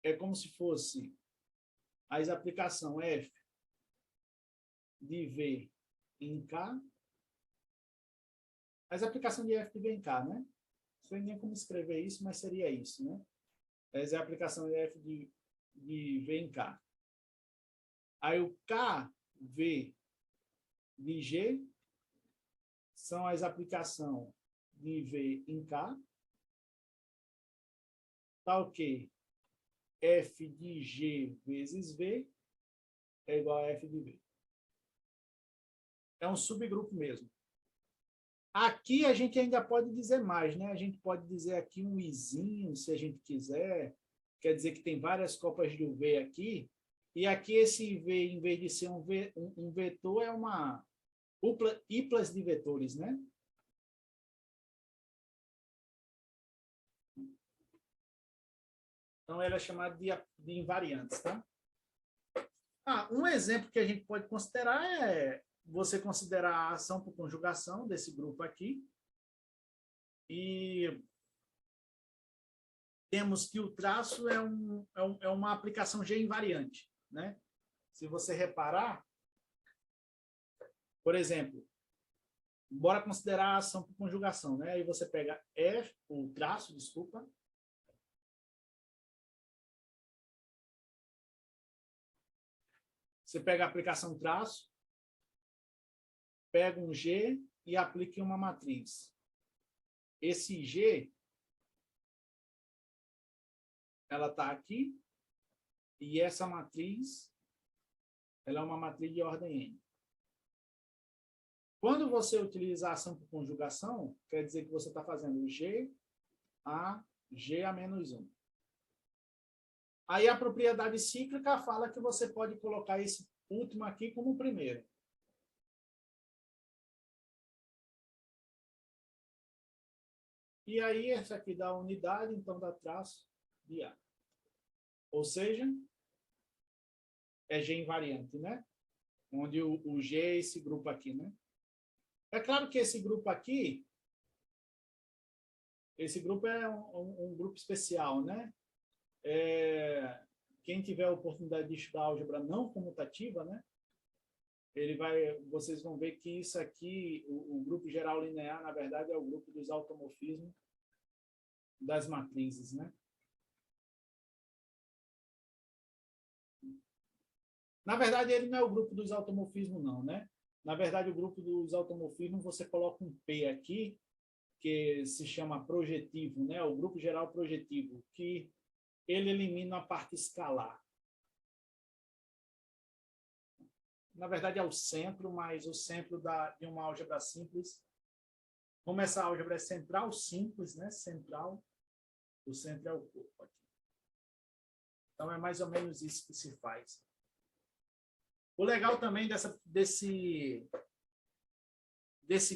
é como se fosse as aplicação F de V em K, as aplicações de F de V em K, né? Não sei nem como escrever isso, mas seria isso, né? Essa é a aplicação de F de V em K. Aí o KV de G são as aplicações de V em K. Tá ok? F de G vezes V é igual a F de V. É um subgrupo mesmo. Aqui a gente ainda pode dizer mais, né? A gente pode dizer aqui um izinho, se a gente quiser. Quer dizer que tem várias copas de UV aqui. E aqui esse V, em vez de ser um vetor, é uma hiplas de vetores, né? Então, ela é chamada de invariantes, tá? Um exemplo que a gente pode considerar é você considerar a ação por conjugação desse grupo aqui. E temos que o traço é uma aplicação G invariante, né? Se você reparar, por exemplo, bora considerar a ação por conjugação, né? Aí você pega F, o traço, desculpa. Você pega a aplicação traço, pega um G e aplica em uma matriz. Esse G, ela está aqui, e essa matriz, ela é uma matriz de ordem N. Quando você utiliza a ação por conjugação, quer dizer que você está fazendo G a menos 1. Aí a propriedade cíclica fala que você pode colocar esse último aqui como primeiro. E aí, essa aqui dá unidade, então dá traço de A. Ou seja, é G invariante, né? Onde o G é esse grupo aqui, né? É claro que esse grupo aqui, esse grupo é um grupo especial, né? Quem tiver a oportunidade de estudar álgebra não comutativa, né? Vocês vão ver que isso aqui, o grupo geral linear, na verdade, é o grupo dos automorfismos das matrizes, né? Na verdade, ele não é o grupo dos automorfismos, não, né? Na verdade, o grupo dos automorfismos, você coloca um P aqui, que se chama projetivo, né? O grupo geral projetivo, que ele elimina a parte escalar. Na verdade, é o centro, mas o centro de uma álgebra simples. Como essa álgebra é central simples, né? Central, o centro é o corpo aqui. Então, é mais ou menos isso que se faz. O legal também desse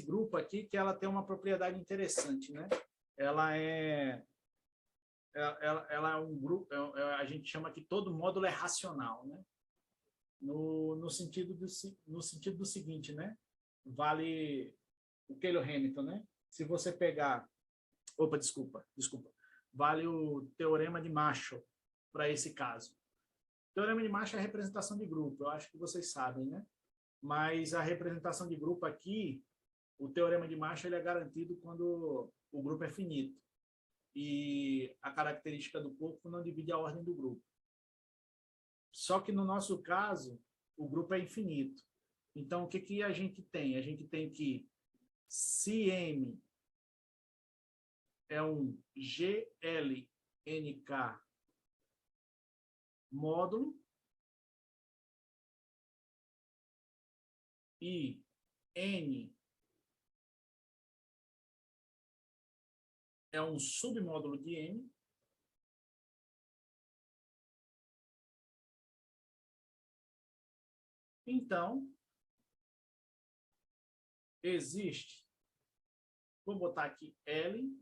grupo aqui, que ela tem uma propriedade interessante, né? Ela é um grupo, a gente chama que todo módulo é racional, né? No sentido do seguinte, né? Vale o Taylor-Hamilton, né? Se você pegar, desculpa, vale o teorema de Marshall para esse caso. O teorema de Marshall é a representação de grupo, eu acho que vocês sabem, né? Mas a representação de grupo aqui, o teorema de Marshall, ele é garantido quando o grupo é finito. E a característica do corpo não divide a ordem do grupo. Só que no nosso caso, o grupo é infinito. Então, o que a gente tem? A gente tem que, se M é um GLNK módulo e N é um submódulo de N, então existe, vou botar aqui L,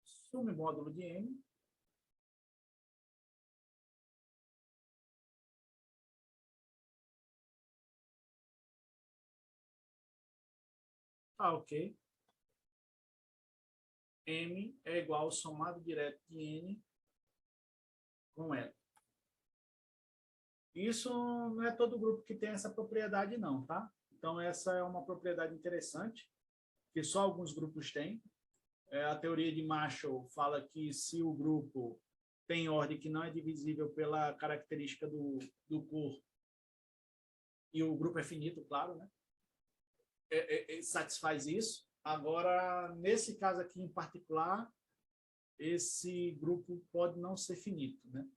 submódulo de N, ok. M é igual ao somado direto de N com L. Isso não é todo grupo que tem essa propriedade, não, tá? Então, essa é uma propriedade interessante, que só alguns grupos têm. A teoria de Marshall fala que se o grupo tem ordem que não é divisível pela característica do corpo, e o grupo é finito, claro, né? Satisfaz isso. Agora, nesse caso aqui em particular, esse grupo pode não ser finito, né?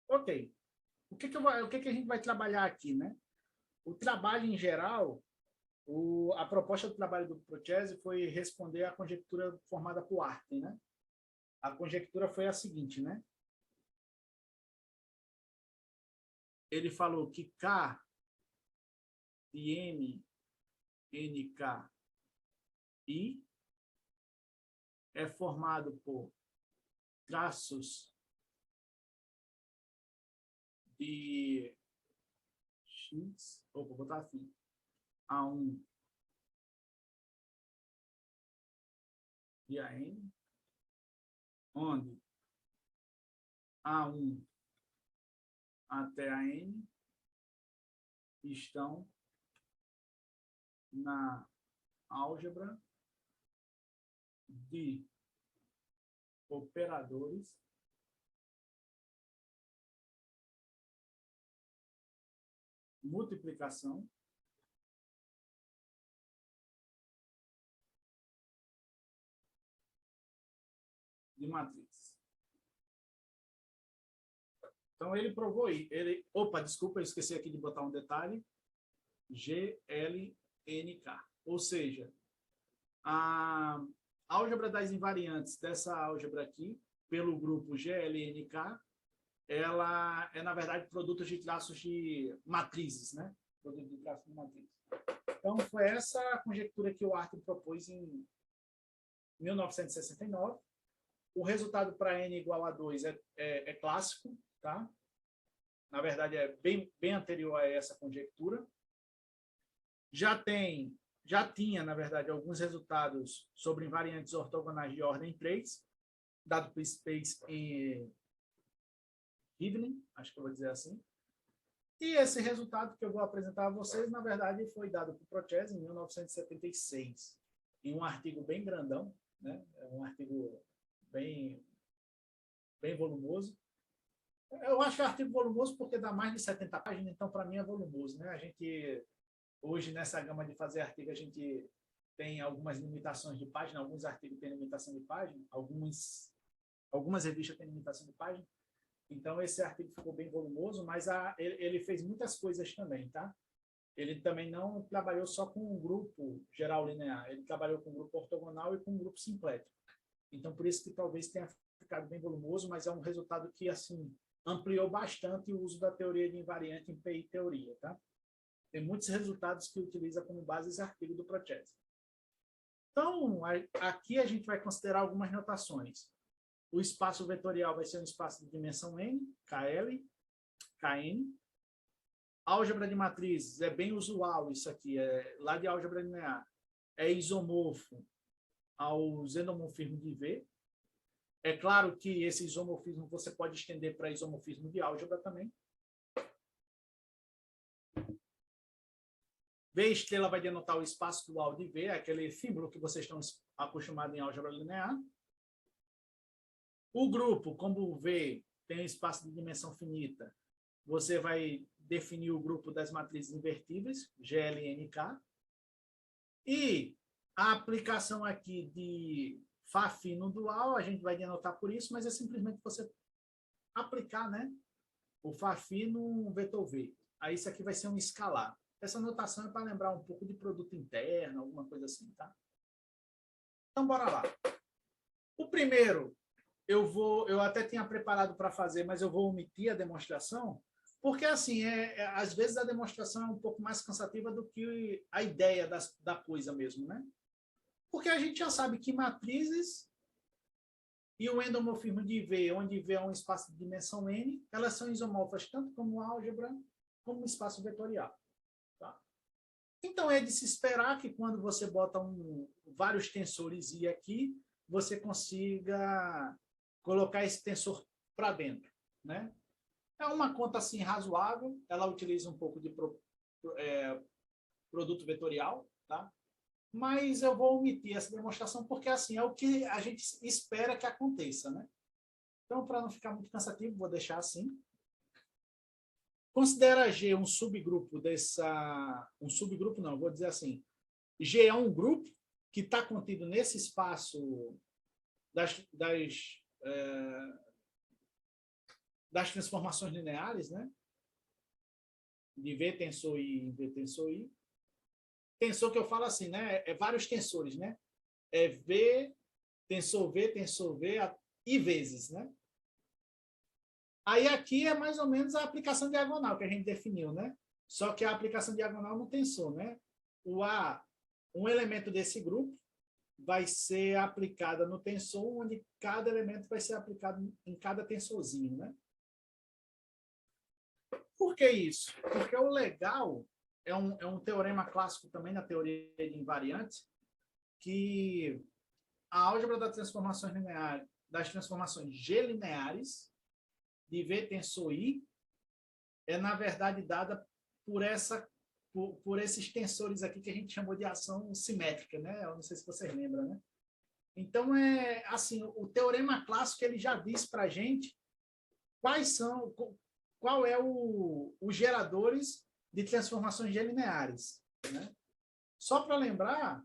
Ok. O que a gente vai trabalhar aqui, né? O trabalho em geral, a proposta do trabalho do Procesi foi responder à conjectura formada por Artin, né? A conjectura foi a seguinte, né? Ele falou que K de M, NK, I é formado por traços de X, vou botar assim, A1 e AN, onde A1 até AN estão na álgebra de operadores multiplicação de matrizes. Então, ele provou aí. Opa, desculpa, eu esqueci aqui de botar um detalhe. GLNK. Ou seja, a álgebra das invariantes dessa álgebra aqui, pelo grupo GLNK, ela é, na verdade, produto de traços de matrizes, né? Produto de traços de matrizes. Então, foi essa a conjectura que o Artin propôs em 1969. O resultado para n igual a 2 é clássico, tá? Na verdade, é bem anterior a essa conjectura. Já tinha, na verdade, alguns resultados sobre invariantes ortogonais de ordem 3, dado por Space e Rivlin, acho que eu vou dizer assim. E esse resultado que eu vou apresentar a vocês, na verdade, foi dado por Procesi em 1976, em um artigo bem grandão, né? Um artigo bem volumoso. Eu acho que é artigo volumoso porque dá mais de 70 páginas, então para mim é volumoso, né? A gente, hoje, nessa gama de fazer artigo, a gente tem algumas limitações de página, alguns artigos têm limitação de página, algumas revistas têm limitação de página. Então, esse artigo ficou bem volumoso, mas ele fez muitas coisas também, tá? Ele também não trabalhou só com um grupo geral linear, ele trabalhou com um grupo ortogonal e com um grupo simplético. Então, por isso que talvez tenha ficado bem volumoso, mas é um resultado que, assim, ampliou bastante o uso da teoria de invariante em PI-teoria, tá? Tem muitos resultados que utiliza como base esse artigo do Procesi. Então, aqui a gente vai considerar algumas notações. O espaço vetorial vai ser um espaço de dimensão n, KL, KN. Álgebra de matrizes, é bem usual isso aqui, lá de álgebra linear. É isomorfo ao xenomorfismo de V. É claro que esse isomorfismo você pode estender para isomorfismo de álgebra também. V estrela vai denotar o espaço dual de V, aquele símbolo que vocês estão acostumados em álgebra linear. O grupo, como o V tem um espaço de dimensão finita, você vai definir o grupo das matrizes invertíveis, GLNK. E a aplicação aqui de Fá fino dual, a gente vai denotar por isso, mas é simplesmente você aplicar, né, o Fá fino vetor V. Aí isso aqui vai ser um escalar. Essa notação é para lembrar um pouco de produto interno, alguma coisa assim, tá? Então, bora lá. O primeiro, eu até tinha preparado para fazer, mas eu vou omitir a demonstração, porque, assim, às vezes a demonstração é um pouco mais cansativa do que a ideia da coisa mesmo, né? Porque a gente já sabe que matrizes e o endomorfismo de V, onde V é um espaço de dimensão n, elas são isomorfas tanto como álgebra como espaço vetorial. Tá? Então, é de se esperar que quando você bota vários tensores I aqui, você consiga colocar esse tensor para dentro. Né? É uma conta assim razoável, ela utiliza um pouco de produto vetorial, tá? Mas eu vou omitir essa demonstração porque assim é o que a gente espera que aconteça, né? Então, para não ficar muito cansativo, vou deixar assim. Considera G um subgrupo um subgrupo não, vou dizer assim, G é um grupo que está contido nesse espaço das transformações lineares, né? De V tensor I em V tensor I. Tensor que eu falo assim, né? É vários tensores, né? É V, tensor V I vezes, né? Aí aqui é mais ou menos a aplicação diagonal que a gente definiu, né? Só que a aplicação diagonal no tensor, né? Um elemento desse grupo vai ser aplicada no tensor, onde cada elemento vai ser aplicado em cada tensorzinho, né? Por que isso? Porque o legal é um teorema clássico também na teoria de invariantes, que a álgebra das transformações lineares, das transformações G-lineares de V tensor I é, na verdade, dada por esses tensores aqui que a gente chamou de ação simétrica, né? Eu não sei se vocês lembram, né? Então, assim, o teorema clássico ele já diz para a gente qual é os geradores de transformações G-lineares, né? Só para lembrar,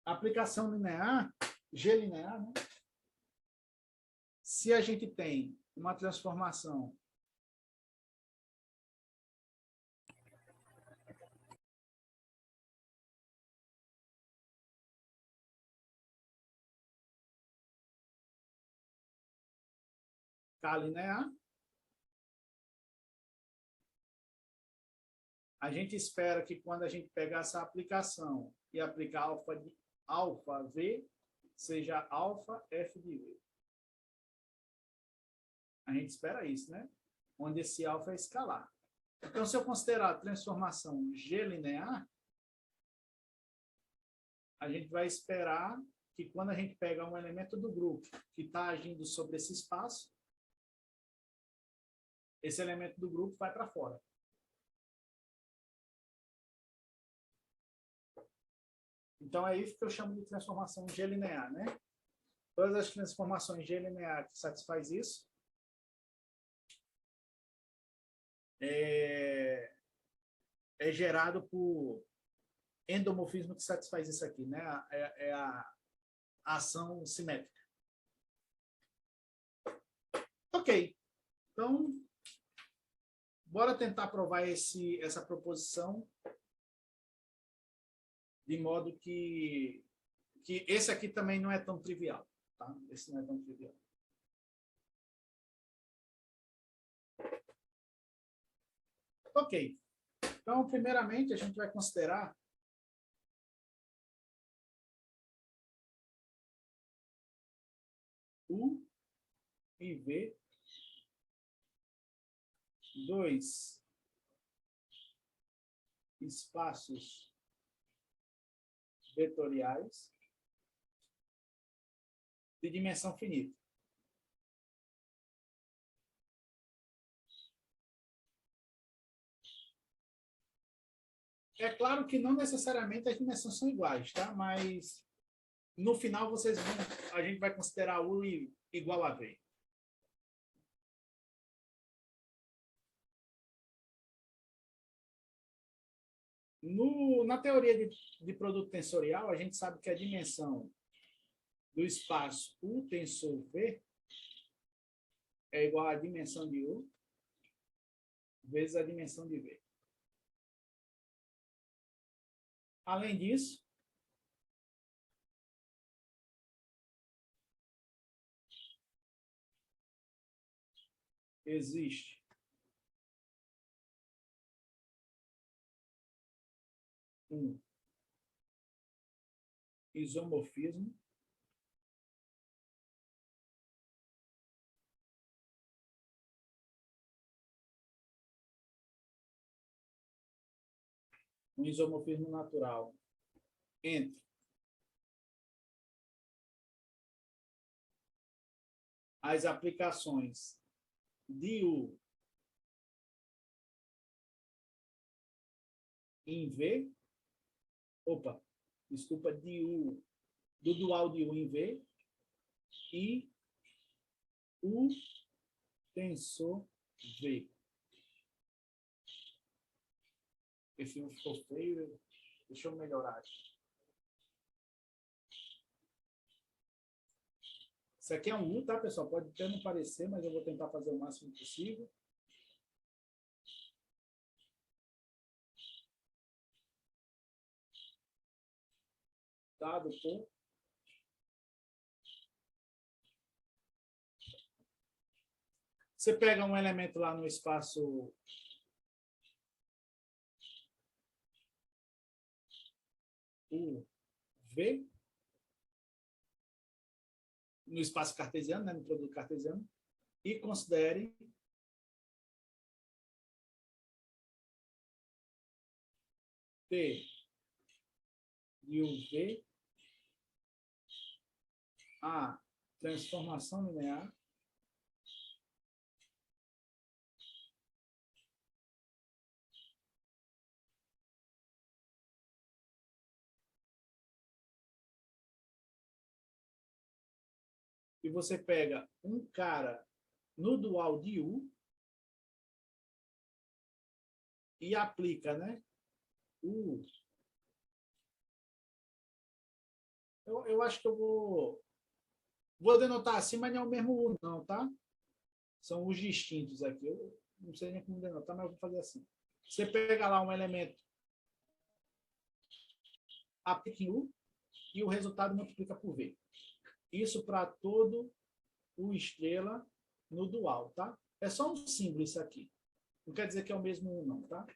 a aplicação linear, G-linear, né? Se a gente tem uma transformação K-linear, a gente espera que quando a gente pegar essa aplicação e aplicar alfa V, seja alfa F de V. A gente espera isso, né? Onde esse alfa é escalar. Então, se eu considerar a transformação G-linear, a gente vai esperar que quando a gente pega um elemento do grupo que está agindo sobre esse espaço, esse elemento do grupo vai para fora. Então, é isso que eu chamo de transformação G-linear, né? Todas as transformações G-linear que satisfaz isso é gerado por endomorfismo que satisfaz isso aqui, né? É a ação simétrica. Ok. Então, bora tentar provar essa proposição de modo que esse aqui também não é tão trivial. Tá? Esse não é tão trivial. Ok. Então, primeiramente, a gente vai considerar U e V, dois espaços vetoriais de dimensão finita. É claro que não necessariamente as dimensões são iguais, tá? Mas no final a gente vai considerar U igual a V. Na teoria de produto tensorial, a gente sabe que a dimensão do espaço U tensor V é igual à dimensão de U vezes a dimensão de V. Além disso, existe um isomorfismo natural entre as aplicações de U em V, do dual de U em V e U tensor V. Esse não ficou feio, deixa eu melhorar aqui. Isso aqui é um U, tá, pessoal? Pode até não parecer, mas eu vou tentar fazer o máximo possível. Dado por. Você pega um elemento lá no espaço UV, no espaço cartesiano, né, no produto cartesiano, e considere P de UV a transformação linear e você pega um cara no dual de U e aplica, né? Eu acho que eu vou denotar assim, mas não é o mesmo U, não, tá? São os distintos aqui. Eu não sei nem como denotar, mas eu vou fazer assim. Você pega lá um elemento, aplica em U e o resultado multiplica por V. Isso para todo o estrela no dual, tá? É só um símbolo isso aqui. Não quer dizer que é o mesmo U, não, tá?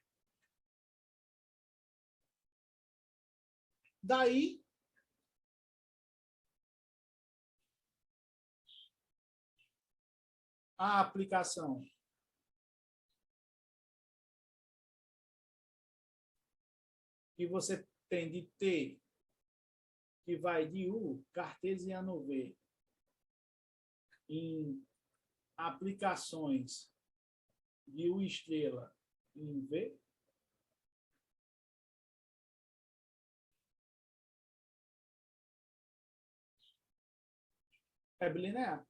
Daí, a aplicação que você tem de T, que vai de U, cartesiano V, em aplicações de U estrela em V, é bilinear.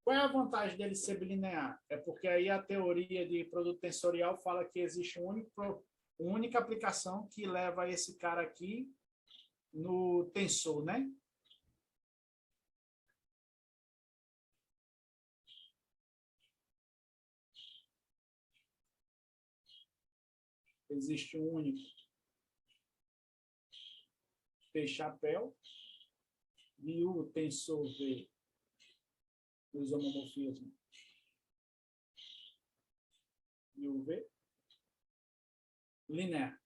Qual é a vantagem dele ser bilinear? É porque aí a teoria de produto tensorial fala que existe uma única aplicação que leva esse cara aqui no tensor, né? Existe um único T chapéu e o tensor V do isomorfismo e o V linear.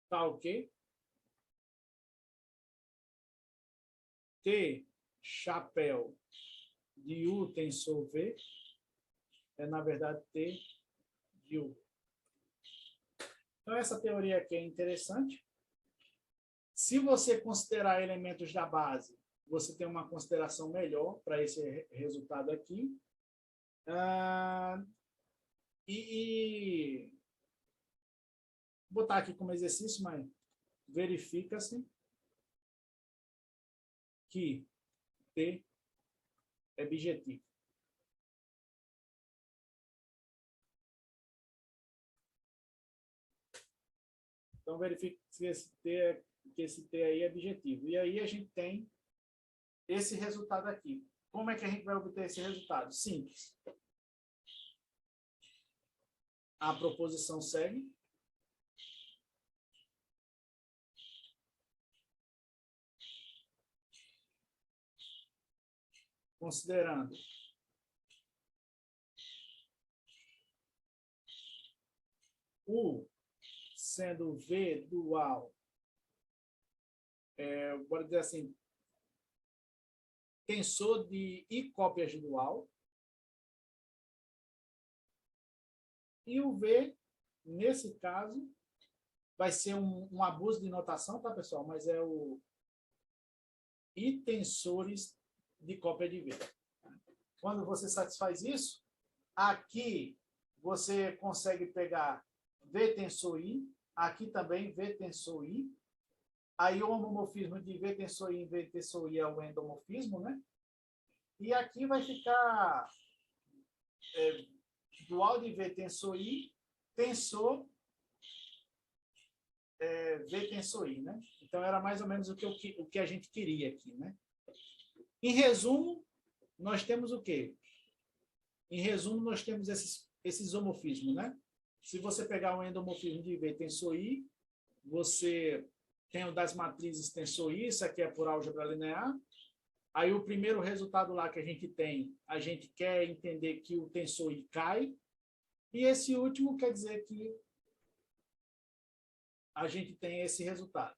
Tá ok? T chapéu de U tensor V é, na verdade, T de U. Então, essa teoria aqui é interessante. Se você considerar elementos da base, você tem uma consideração melhor para esse resultado aqui. E vou botar aqui como exercício, mas verifica-se que T é bijetivo. Então, verifique se esse T aí é bijetivo. E aí a gente tem esse resultado aqui. Como é que a gente vai obter esse resultado? Simples. A proposição segue. Considerando U sendo V dual, bora dizer assim, tensor de I cópias de dual, e o V, nesse caso, vai ser um abuso de notação, tá, pessoal? Mas é o I tensores de cópia de V. Quando você satisfaz isso, aqui você consegue pegar V tensor I, aqui também V tensor I, aí o homomorfismo de V tensor I em V tensor I é o endomorfismo, né? E aqui vai ficar dual de V tensor I, tensor V tensor I, né? Então, era mais ou menos o que a gente queria aqui, né? Em resumo, nós temos o quê? Em resumo, nós temos esses isomorfismos, né? Se você pegar um endomorfismo de V tensor I, você tem o das matrizes tensor I, isso aqui é por álgebra linear. Aí o primeiro resultado lá que a gente tem, a gente quer entender que o tensor I cai. E esse último quer dizer que a gente tem esse resultado.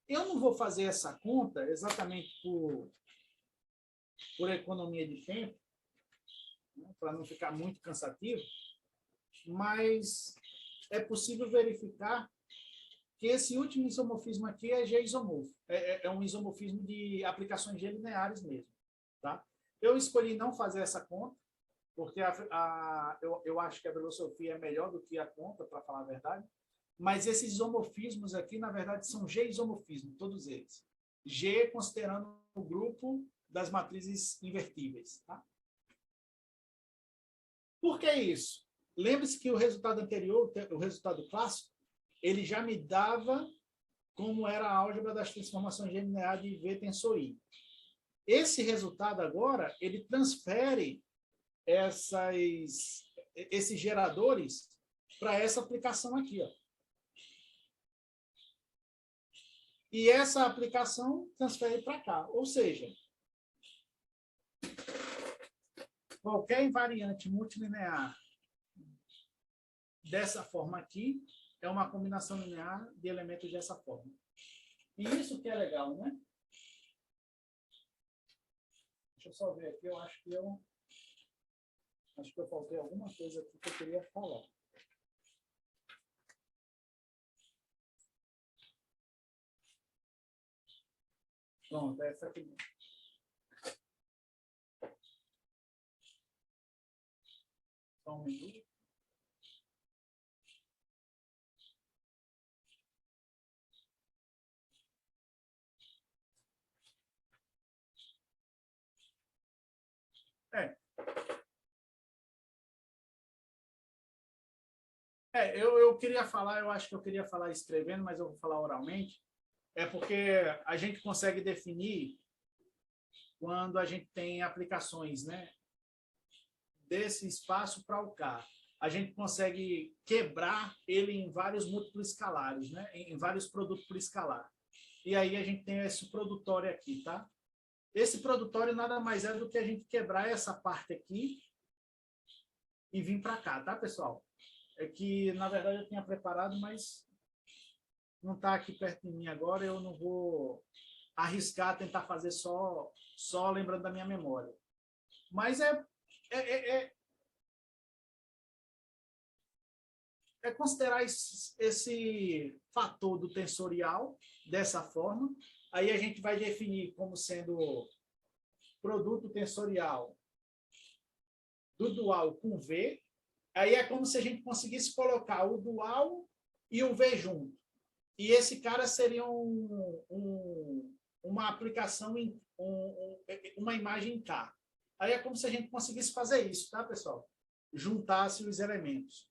Eu não vou fazer essa conta exatamente por economia de tempo, né, para não ficar muito cansativo, mas é possível verificar que esse último isomorfismo aqui é G-isomorfo. É um isomorfismo de aplicações G lineares mesmo. Tá? Eu escolhi não fazer essa conta, porque eu acho que a filosofia é melhor do que a conta, para falar a verdade. Mas esses isomorfismos aqui, na verdade, são G-isomorfismos, todos eles. G considerando o grupo das matrizes invertíveis. Tá? Por que isso? Lembre-se que o resultado anterior, o resultado clássico, ele já me dava como era a álgebra das transformações G linear de V tensor I. Esse resultado agora, ele transfere esses geradores para essa aplicação aqui, ó. E essa aplicação transfere para cá. Ou seja, qualquer invariante multilinear dessa forma aqui é uma combinação linear de elementos dessa forma. E isso que é legal, né? Deixa eu só ver aqui, eu acho que eu faltei alguma coisa aqui que eu queria falar. Pronto, é essa aqui. Só um minuto. Eu queria falar, eu acho que eu queria falar escrevendo, mas eu vou falar oralmente. É porque a gente consegue definir quando a gente tem aplicações, né, desse espaço para o K. A gente consegue quebrar ele em vários múltiplos escalares, né, em vários produtos por escalar. E aí a gente tem esse produtório aqui, tá? Esse produtório nada mais é do que a gente quebrar essa parte aqui e vir para cá, tá, pessoal? É que, na verdade, eu tinha preparado, mas não está aqui perto de mim agora, eu não vou arriscar tentar fazer só lembrando da minha memória. Mas é considerar esse fator do tensorial dessa forma. Aí a gente vai definir como sendo produto tensorial do dual com V. Aí é como se a gente conseguisse colocar o dual e o V junto. E esse cara seria uma aplicação, uma imagem em K. Aí é como se a gente conseguisse fazer isso, tá, pessoal? Juntasse os elementos.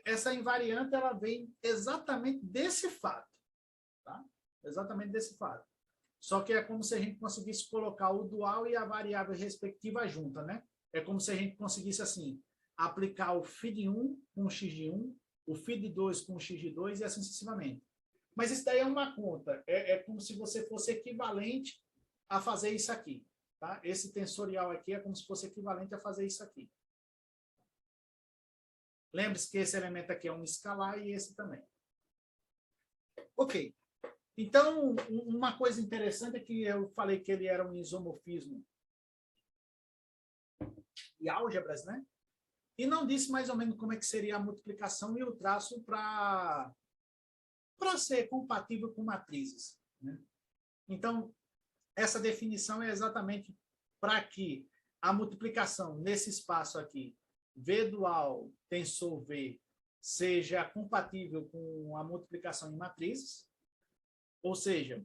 Essa invariante, ela vem exatamente desse fato. Tá? Exatamente desse fato. Só que é como se a gente conseguisse colocar o dual e a variável respectiva junta, né? É como se a gente conseguisse, assim, aplicar o φ de 1 com o x de 1, o φ de 2 com o x de 2 e assim sucessivamente. Mas isso daí é uma conta. É como se você fosse equivalente a fazer isso aqui. Tá? Esse tensorial aqui é como se fosse equivalente a fazer isso aqui. Lembre-se que esse elemento aqui é um escalar e esse também. Ok. Então, uma coisa interessante é que eu falei que ele era um isomorfismo e álgebras, né? E não disse mais ou menos como é que seria a multiplicação e o traço para ser compatível com matrizes, né? Então, essa definição é exatamente para que a multiplicação nesse espaço aqui, V dual tensor V, seja compatível com a multiplicação em matrizes, ou seja,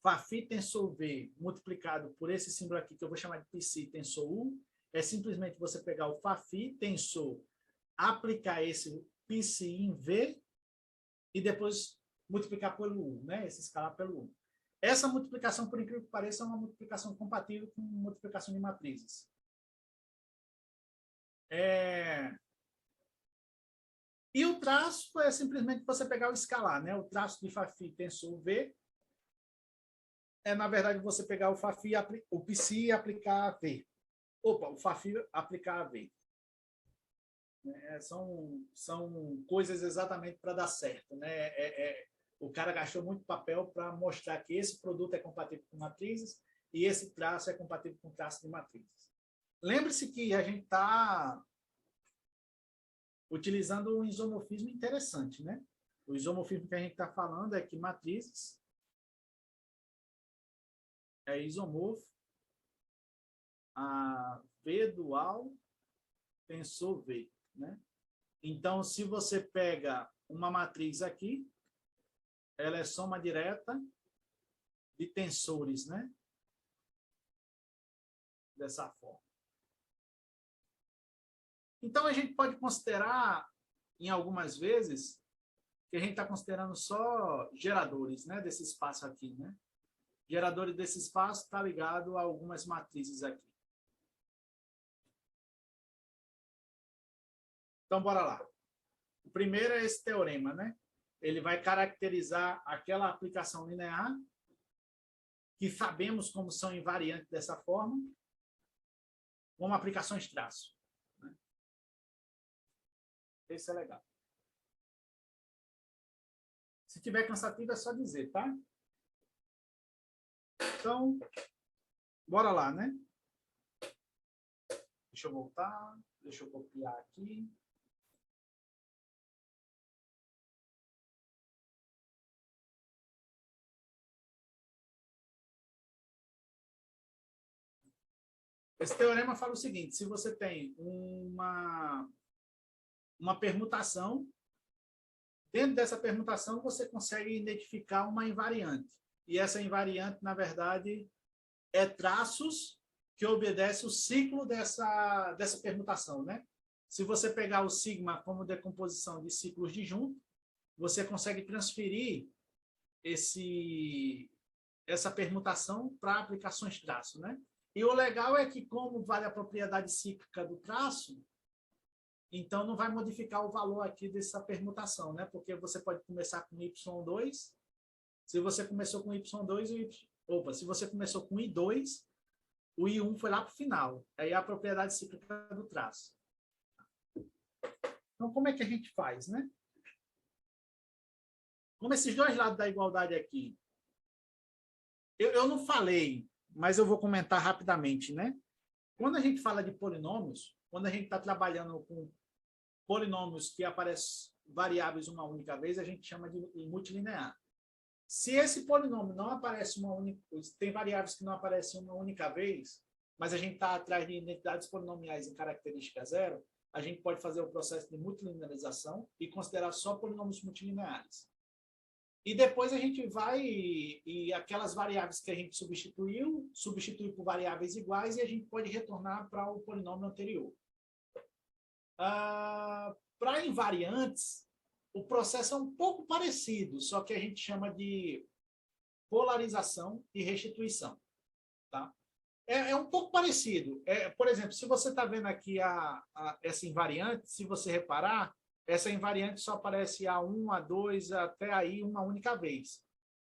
Φ tensor V multiplicado por esse símbolo aqui, que eu vou chamar de Psi tensor U, é simplesmente você pegar o Φ tensor aplicar esse π em V e depois multiplicar pelo 1, né? Esse escalar pelo 1. Essa multiplicação, por incrível que pareça, é uma multiplicação compatível com multiplicação de matrizes. E o traço é simplesmente você pegar o escalar, né? O traço de Φφ tensor V na verdade, você pegar o Φφ, o π e aplicar a V. Opa, o Φφ aplicar a V. São coisas exatamente para dar certo, né? O cara gastou muito papel para mostrar que esse produto é compatível com matrizes e esse traço é compatível com traço de matrizes. Lembre-se que a gente está utilizando um isomorfismo interessante, né? O isomorfismo que a gente está falando é que matrizes é isomorfo a V dual tensor V, né? Então, se você pega uma matriz aqui, ela é soma direta de tensores, né? Dessa forma. Então, a gente pode considerar, em algumas vezes, que a gente está considerando só geradores, né? Desse espaço aqui, né? Geradores desse espaço está ligado a algumas matrizes aqui. Então, bora lá. O primeiro é esse teorema, né? Ele vai caracterizar aquela aplicação linear que sabemos como são invariantes dessa forma, como aplicações traço. Né? Esse é legal. Se tiver cansativo, é só dizer, tá? Então, bora lá, né? Deixa eu voltar, deixa eu copiar aqui. Esse teorema fala o seguinte: se você tem uma permutação, dentro dessa permutação você consegue identificar uma invariante. E essa invariante, na verdade, é traços que obedece o ciclo dessa permutação, né? Se você pegar o sigma como decomposição de ciclos disjuntos, você consegue transferir essa permutação para aplicações traço, né? E o legal é que, como vale a propriedade cíclica do traço, então não vai modificar o valor aqui dessa permutação, né? Porque você pode começar com y2, se você começou com y2, se você começou com i2, o I1 foi lá para o final. Aí é a propriedade cíclica do traço. Então, como é que a gente faz, né? Como esses dois lados da igualdade aqui, eu não falei, mas eu vou comentar rapidamente, né? Quando a gente fala de polinômios, quando a gente está trabalhando com polinômios que aparecem variáveis uma única vez, a gente chama de multilinear. Se esse polinômio não aparece uma única, tem variáveis que não aparecem uma única vez, mas a gente está atrás de identidades polinomiais em característica zero, a gente pode fazer o processo de multilinearização e considerar só polinômios multilineares. E depois a gente vai e aquelas variáveis que a gente substitui por variáveis iguais e a gente pode retornar para o polinômio anterior. Para invariantes, o processo é um pouco parecido, só que a gente chama de polarização e restituição. Tá? É um pouco parecido. Por exemplo, se você está vendo aqui essa invariante, se você reparar, essa invariante só aparece A1, A2, até aí uma única vez.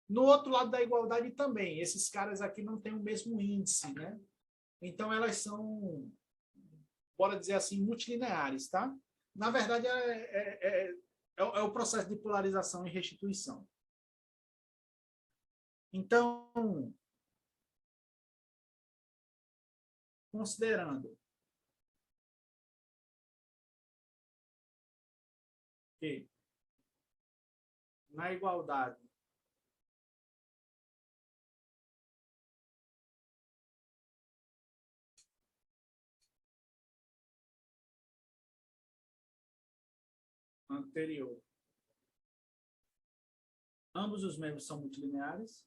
No outro lado da igualdade também, esses caras aqui não têm o mesmo índice, né? Então, elas são, bora dizer assim, multilineares, tá? Na verdade, é o processo de polarização e restituição. Então, considerando que na igualdade anterior, ambos os membros são multilineares,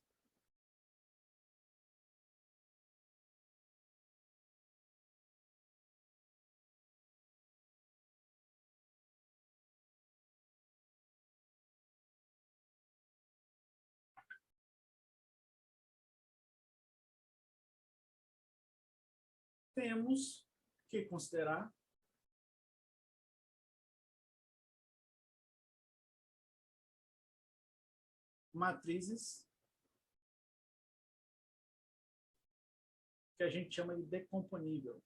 temos que considerar matrizes que a gente chama de decomponível.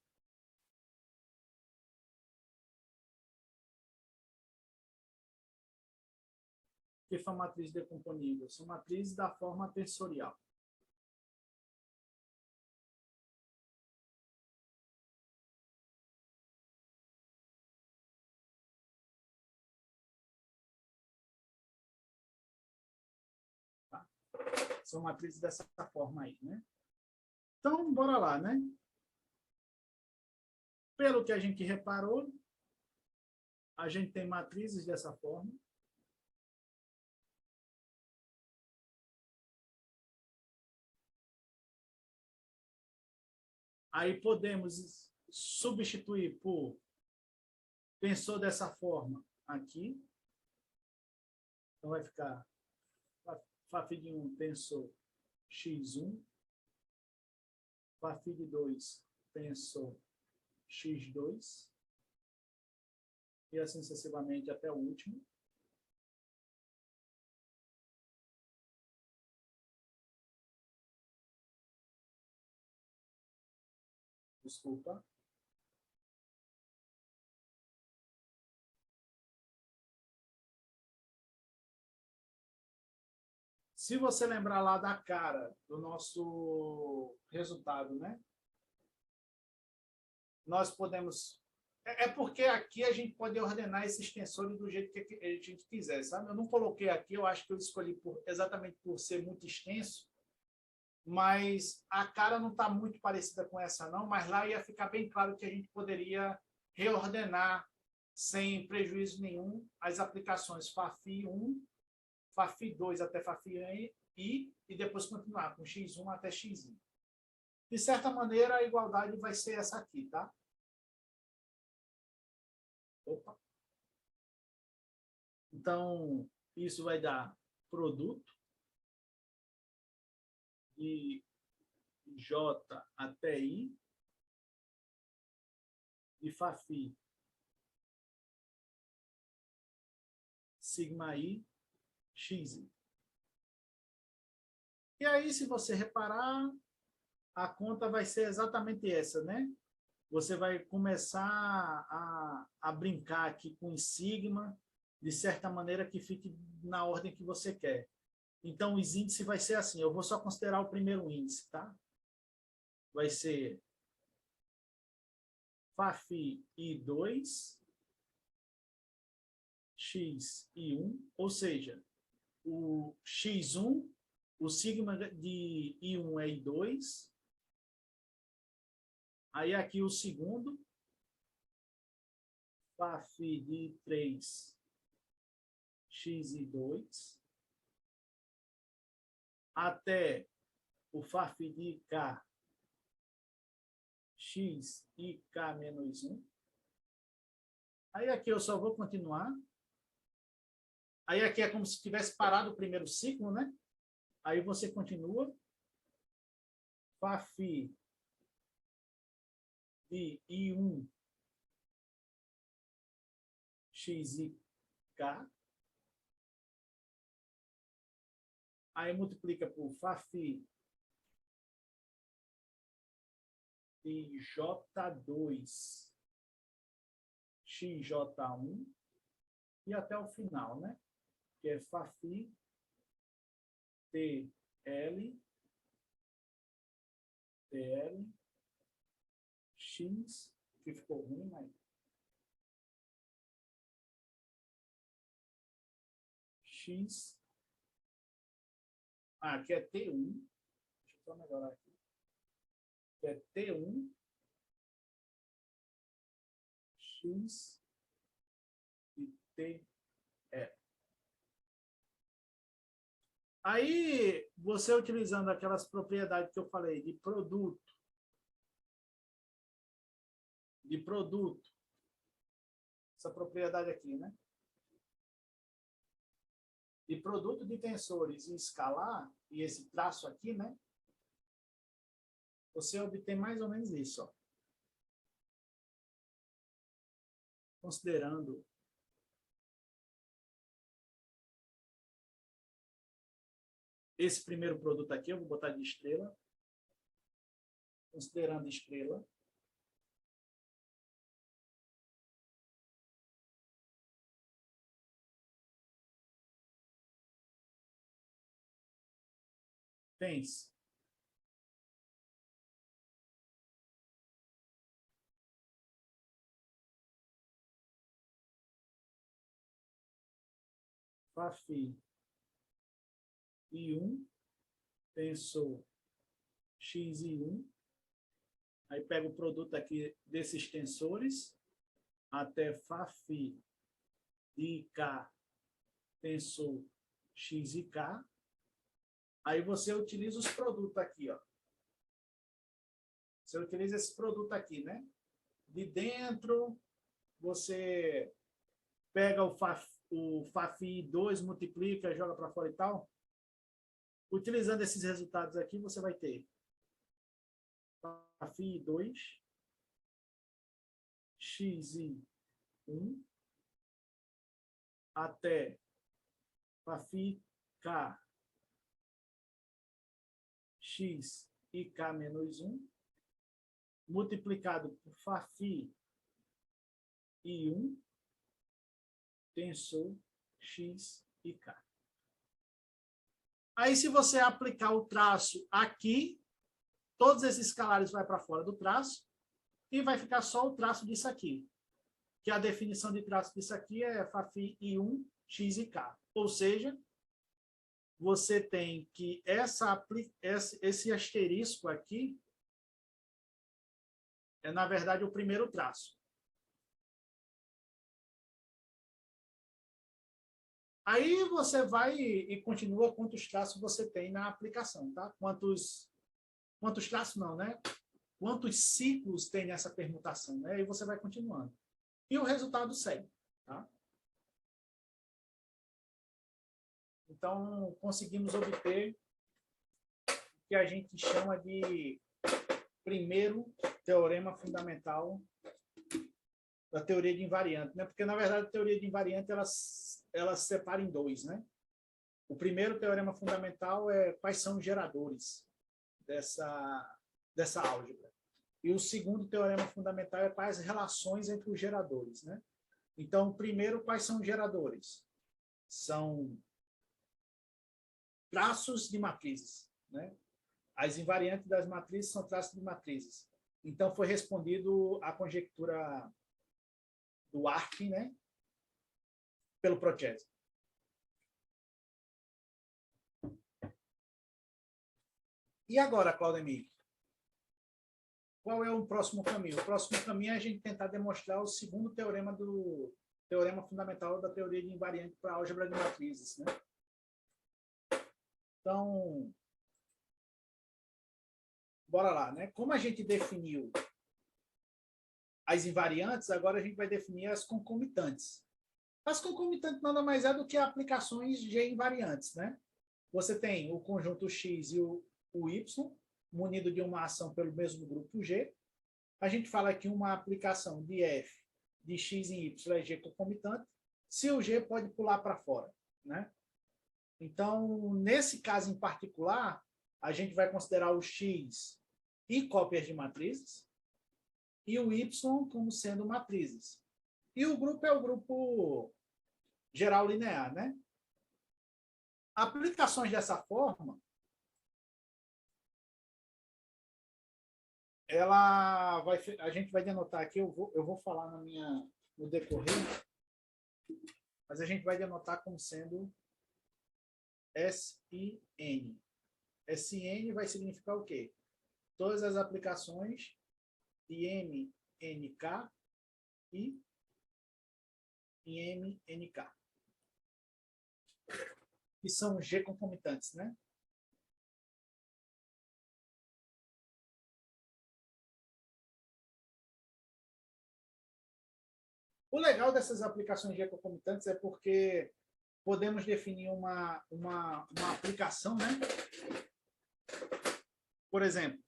O que são matrizes decomponíveis? São matrizes da forma tensorial. Tá? São matrizes dessa forma aí, né? Então, bora lá, né? Pelo que a gente reparou, a gente tem matrizes dessa forma. Aí podemos substituir por tensor dessa forma aqui. Então vai ficar Φφ de 1 tensor x1, Φφ de 2 tensor x2, e assim sucessivamente até o último. Desculpa. Se você lembrar lá da cara do nosso resultado, né? Nós podemos... É porque aqui a gente pode ordenar esses tensores do jeito que a gente quiser, sabe? Eu não coloquei aqui, eu acho que eu escolhi exatamente por ser muito extenso, mas a cara não está muito parecida com essa não, mas lá ia ficar bem claro que a gente poderia reordenar sem prejuízo nenhum as aplicações Φφ1, Φφ2 até Φφi e depois continuar com x1 até xi. De certa maneira, a igualdade vai ser essa aqui, tá? Opa. Então, isso vai dar produto de J até I de Φφ sigma I x. E aí, se você reparar, a conta vai ser exatamente essa, né? Você vai começar a brincar aqui com sigma, de certa maneira que fique na ordem que você quer. Então, os índices vai ser assim. Eu vou só considerar o primeiro índice, tá? Vai ser Φφ I2, X I1, ou seja, o X1, o sigma de I1 é I2, aí aqui o segundo, Φφ de I3, X I2, até o Φφ de IK, X IK menos 1. Aí aqui eu só vou continuar. Aí aqui é como se tivesse parado o primeiro ciclo, né? Aí você continua. Φφ de I1 XIK. Aí multiplica por Φφ de J2 XJ1 e até o final, né? Que é Φφ TL X, que ficou ruim, mas X, aqui é T1, deixa eu só melhorar aqui, que é T1 X e TE. Aí, você utilizando aquelas propriedades que eu falei de produto, essa propriedade aqui, né? De produto de tensores e escalar, e esse traço aqui, né? Você obtém mais ou menos isso, ó. considerando esse primeiro produto aqui, eu vou botar de estrela, considerando estrela, tens FAFI I1, tensor XI1, aí pego o produto aqui desses tensores, até FAFI IK, tensor XIK, aí você utiliza os produtos aqui, ó. Você utiliza esse produto aqui, né? De dentro, você pega o FAFI 2, multiplica, joga para fora e tal. Utilizando esses resultados aqui, você vai ter FAFI 2, XI1, até FAFI K, X e K menos 1, multiplicado por FAFI I1, tensor X e K. Aí, se você aplicar o traço aqui, todos esses escalares vão para fora do traço e vai ficar só o traço disso aqui. Que a definição de traço disso aqui é FAFI I1, X e K. Ou seja, você tem que esse asterisco aqui é, na verdade, o primeiro traço. Aí você vai e continua quantos traços você tem na aplicação, tá? Quantos traços não, né? Quantos ciclos tem nessa permutação, né? E você vai continuando. E o resultado segue, tá? Então, conseguimos obter o que a gente chama de primeiro teorema fundamental da teoria de invariante, né? Porque, na verdade, a teoria de invariante, ela se separa em dois, né? O primeiro teorema fundamental é quais são os geradores dessa álgebra. E o segundo teorema fundamental é quais as relações entre os geradores, né? Então, primeiro, quais são os geradores? São traços de matrizes, né? As invariantes das matrizes são traços de matrizes. Então, foi respondido a conjectura do Artin, né? Pelo Procesi. E agora, Claudemir? Qual é o próximo caminho? O próximo caminho é a gente tentar demonstrar o segundo teorema do teorema fundamental da teoria de invariante para a álgebra de matrizes, né? Então, bora lá, né? Como a gente definiu as invariantes, agora a gente vai definir as concomitantes. As concomitantes nada mais é do que aplicações de invariantes, né? Você tem o conjunto X e o Y, munido de uma ação pelo mesmo grupo G. A gente fala que uma aplicação de F de X em Y é G concomitante, se o G pode pular para fora, né? Então, nesse caso em particular, a gente vai considerar o X e cópias de matrizes e o Y como sendo matrizes. E o grupo é o grupo geral linear, né? Aplicações dessa forma, a gente vai denotar aqui, eu vou falar no decorrer, mas a gente vai denotar como sendo SIN. SIN vai significar o quê? Todas as aplicações de MNK e IMNK, que são G concomitantes, né? O legal dessas aplicações G concomitantes é porque podemos definir uma aplicação, né? Por exemplo,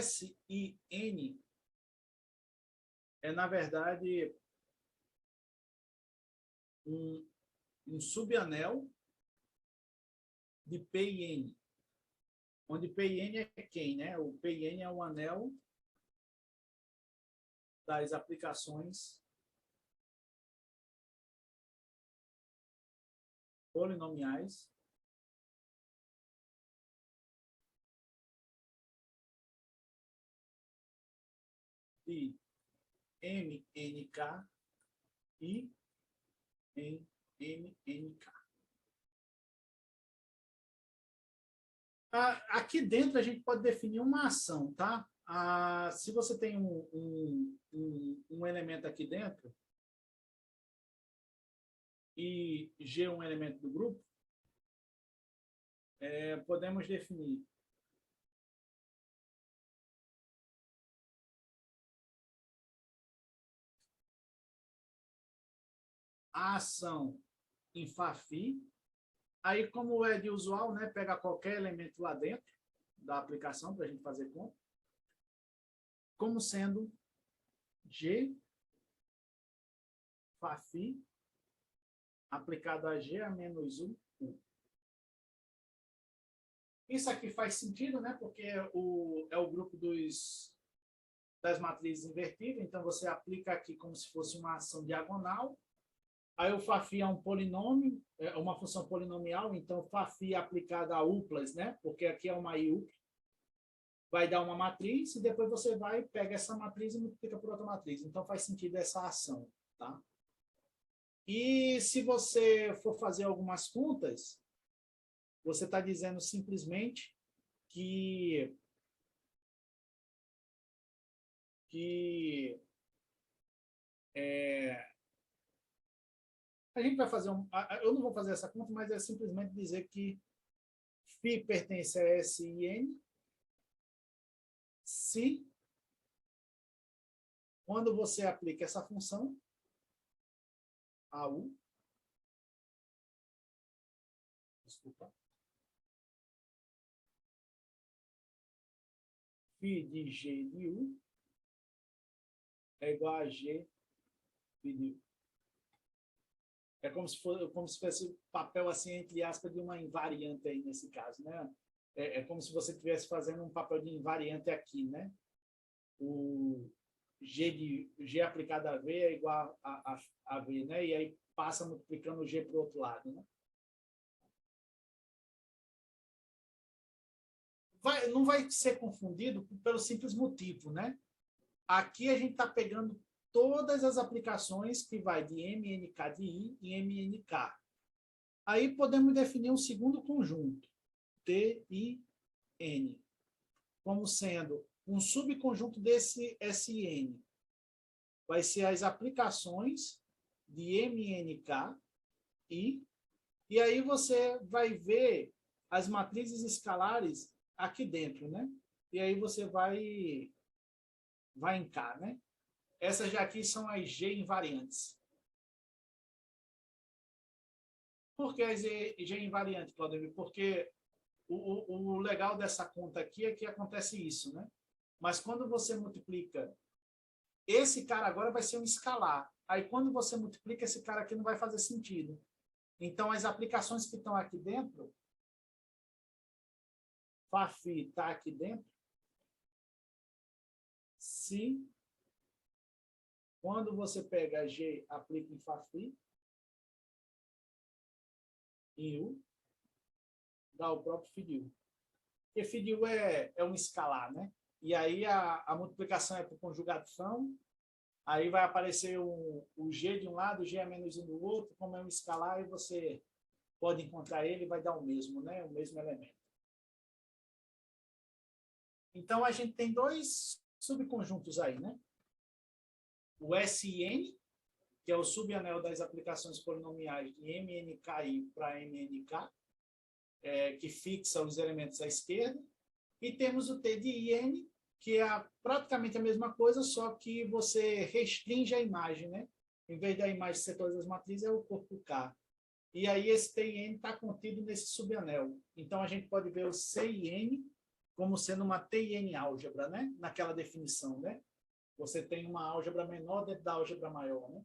SIN é, na verdade, um subanel de P e N, onde P e N é quem, né? O P e N é o anel das aplicações polinomiais de MNK e MNK. Aqui dentro a gente pode definir uma ação, tá? Se você tem um elemento aqui dentro e G é um elemento do grupo, podemos definir a ação em Fá-Fi. Aí, como é de usual, né, pega qualquer elemento lá dentro da aplicação para a gente fazer conta, como sendo G Fá-Fi aplicado a G a menos 1. Isso aqui faz sentido, né, porque é o grupo das matrizes invertidas, então você aplica aqui como se fosse uma ação diagonal. Aí o Fá-Fi é um polinômio, é uma função polinomial, então Fá-Fi aplicada a uplas, né? Porque aqui é uma I-upla, vai dar uma matriz e depois você pega essa matriz e multiplica por outra matriz. Então faz sentido essa ação, tá? E se você for fazer algumas contas, você está dizendo simplesmente que a gente vai fazer eu não vou fazer essa conta, mas é simplesmente dizer que φ pertence a S e N se, quando você aplica essa função, AU, desculpa, φ de G de U é igual a G de U. É como se fosse papel, assim, entre aspas, de uma invariante aí, nesse caso, né? É como se você estivesse fazendo um papel de invariante aqui, né? O G aplicado a V é igual a V, né? E aí passa multiplicando o G para o outro lado, né? Não vai ser confundido pelo simples motivo, né? Aqui a gente está pegando todas as aplicações que vai de MNK de I e MNK. Aí podemos definir um segundo conjunto, T, I, N, como sendo um subconjunto desse SN. Vai ser as aplicações de MNK e aí você vai ver as matrizes escalares aqui dentro, né? E aí você vai em K, né? Essas já aqui são as G invariantes. Por que as G invariantes, Claudemir? Porque o legal dessa conta aqui é que acontece isso, né? Mas quando você multiplica, esse cara agora vai ser um escalar. Aí quando você multiplica, esse cara aqui não vai fazer sentido. Então, as aplicações que estão aqui dentro, Fá-Fi está aqui dentro, se quando você pega G, aplica em Fá-Fi, em U, dá o próprio φ de U. Porque φ de U é um escalar, né? E aí a multiplicação é por conjugação, aí vai aparecer o G de um lado, o G a menos 1 do outro, como é um escalar, e você pode encontrar ele e vai dar o mesmo, né? O mesmo elemento. Então, a gente tem dois subconjuntos aí, né? O SN, que é o subanel das aplicações polinomiais de MNKI para MNK, que fixa os elementos à esquerda, e temos o T de IN, que é praticamente a mesma coisa, só que você restringe a imagem, né? Em vez da imagem ser todas as matrizes, é o corpo K. E aí esse T e N está contido nesse subanel. Então a gente pode ver o C e N como sendo uma T e N álgebra, né? Naquela definição, né? Você tem uma álgebra menor dentro da álgebra maior, né?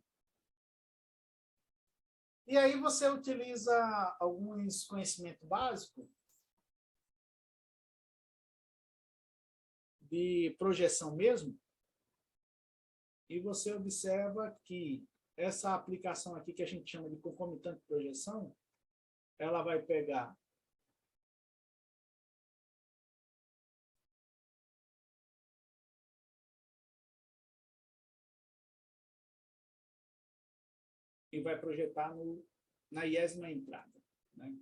E aí você utiliza alguns conhecimentos básicos de projeção mesmo, e você observa que essa aplicação aqui, que a gente chama de concomitante projeção, ela vai pegar e vai projetar na iésima entrada, né?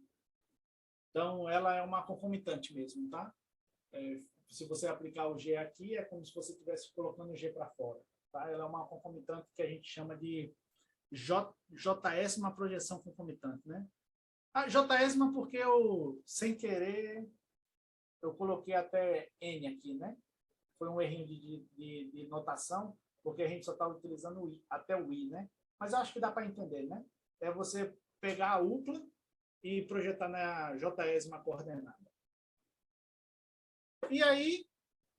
Então, ela é uma concomitante mesmo, tá? Se você aplicar o G aqui, é como se você estivesse colocando o G para fora, tá? Ela é uma concomitante que a gente chama de Jésima projeção concomitante, né? A Jésima porque eu, sem querer, eu coloquei até N aqui, né? Foi um errinho de notação, porque a gente só estava utilizando o I, até o I, né? Mas eu acho que dá para entender, né? É você pegar a UPLA e projetar na Jésima coordenada. E aí,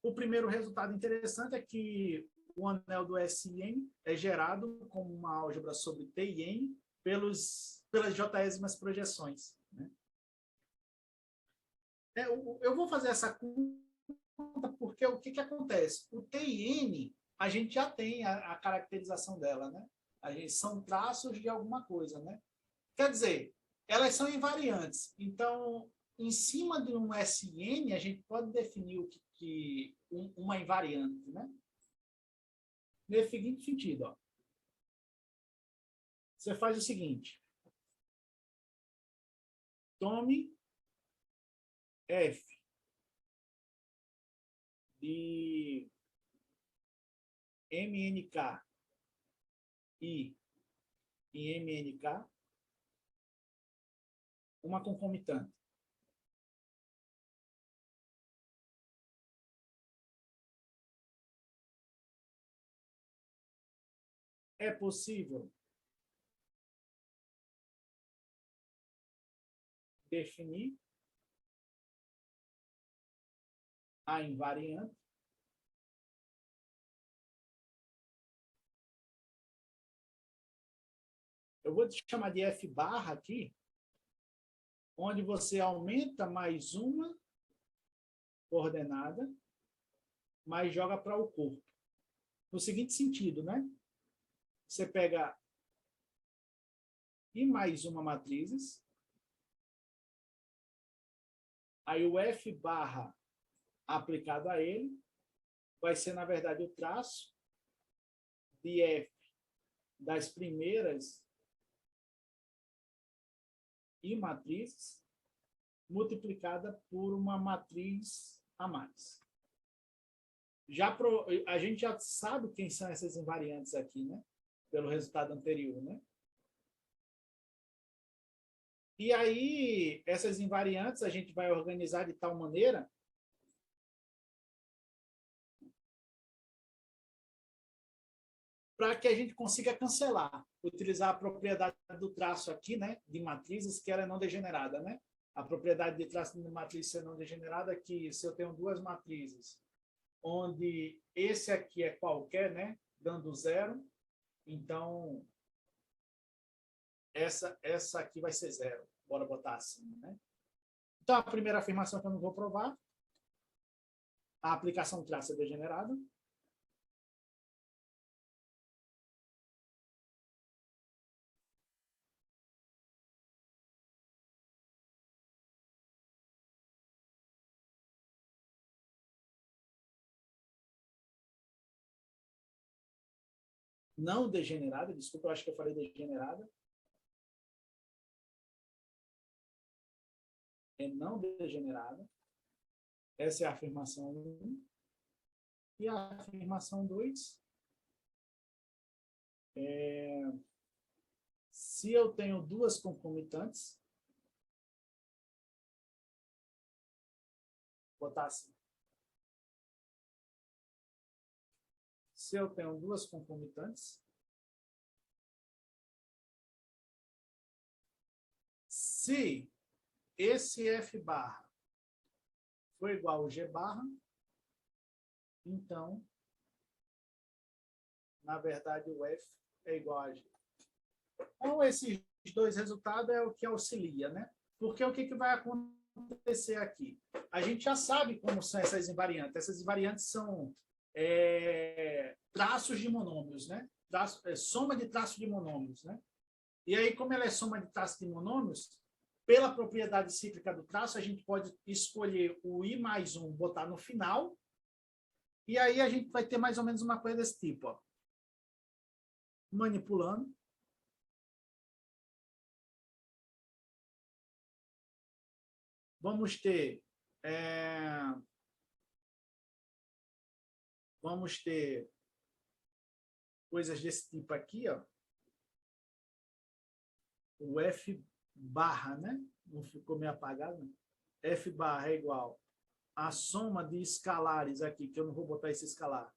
o primeiro resultado interessante é que o anel do SN é gerado como uma álgebra sobre T e N pelas jésimas projeções, né? Eu vou fazer essa conta porque o que acontece? O T e N, a gente já tem a caracterização dela, né? São traços de alguma coisa, né? Quer dizer, elas são invariantes. Então, em cima de um SN, a gente pode definir uma invariante, né? Nesse seguinte sentido, ó. Você faz o seguinte. Tome F de MNK e MNK uma concomitante. É possível definir a invariante eu vou te chamar de F barra aqui, onde você aumenta mais uma coordenada, mas joga para o corpo. No seguinte sentido, né? Você pega I mais uma matrizes, aí o F barra aplicado a ele vai ser, na verdade, o traço de F das primeiras I matrizes multiplicada por uma matriz a mais. A gente já sabe quem são essas invariantes aqui, né? Pelo resultado anterior, né? E aí, essas invariantes a gente vai organizar de tal maneira para que a gente consiga cancelar, utilizar a propriedade do traço aqui, né, de matrizes, que ela é não degenerada, né? A propriedade de traço de matriz ser não degenerada é que se eu tenho duas matrizes, onde esse aqui é qualquer, né, dando zero, então essa aqui vai ser zero. Bora botar assim, né? Então, a primeira afirmação que eu não vou provar, a aplicação traço é degenerada. Não degenerada, desculpa, eu acho que eu falei degenerada. É não degenerada. Essa é a afirmação 1. E a afirmação 2 é se eu tenho duas concomitantes, vou botar assim. Se eu tenho duas concomitantes, se esse F barra for igual ao G barra, então na verdade, o F é igual a G. Então, esses dois resultados é o que auxilia, né? Porque o que vai acontecer aqui? A gente já sabe como são essas invariantes. Essas invariantes são traços de monômios, né? Soma de traços de monômios, né? E aí, como ela é soma de traços de monômios, pela propriedade cíclica do traço, a gente pode escolher o I mais 1, botar no final, e aí a gente vai ter mais ou menos uma coisa desse tipo, ó. Manipulando. Vamos ter coisas desse tipo aqui, ó. O F barra, né? Não ficou meio apagado, né? F barra é igual a soma de escalares aqui, que eu não vou botar esse escalar,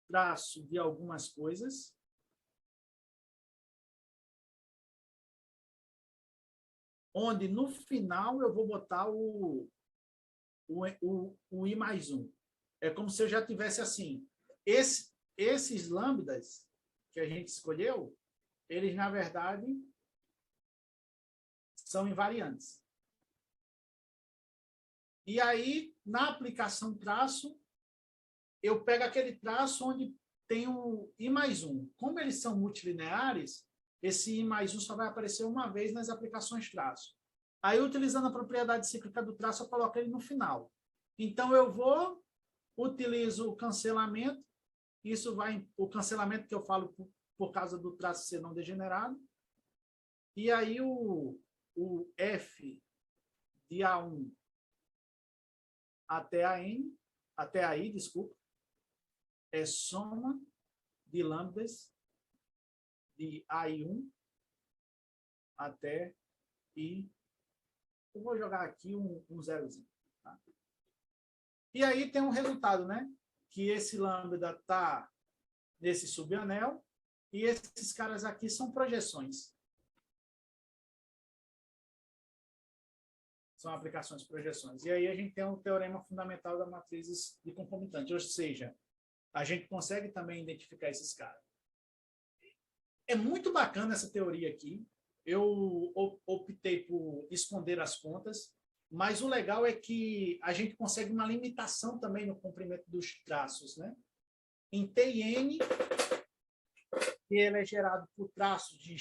traço de algumas coisas, onde no final eu vou botar o I mais 1. É como se eu já tivesse assim, esses lambdas que a gente escolheu, eles, na verdade, são invariantes. E aí, na aplicação traço, eu pego aquele traço onde tem o I mais 1. Como eles são multilineares, esse I mais 1 só vai aparecer uma vez nas aplicações traço. Aí, utilizando a propriedade cíclica do traço, eu coloco ele no final. Então, eu utilizo o cancelamento. Isso vai, o cancelamento que eu falo por causa do traço ser não degenerado. E aí, o F de A1 até a N, até a I, desculpa, é soma de lambdas de AI1 até I. Eu vou jogar aqui um zerozinho. Tá? E aí tem um resultado, né? Que esse lambda está nesse subanel e esses caras aqui são projeções. São aplicações de projeções. E aí a gente tem um teorema fundamental da matrizes de concomitante, ou seja, a gente consegue também identificar esses caras. É muito bacana essa teoria aqui. Eu optei por esconder as contas, mas o legal é que a gente consegue uma limitação também no comprimento dos traços, né? Em T e N, que ele é gerado por traços de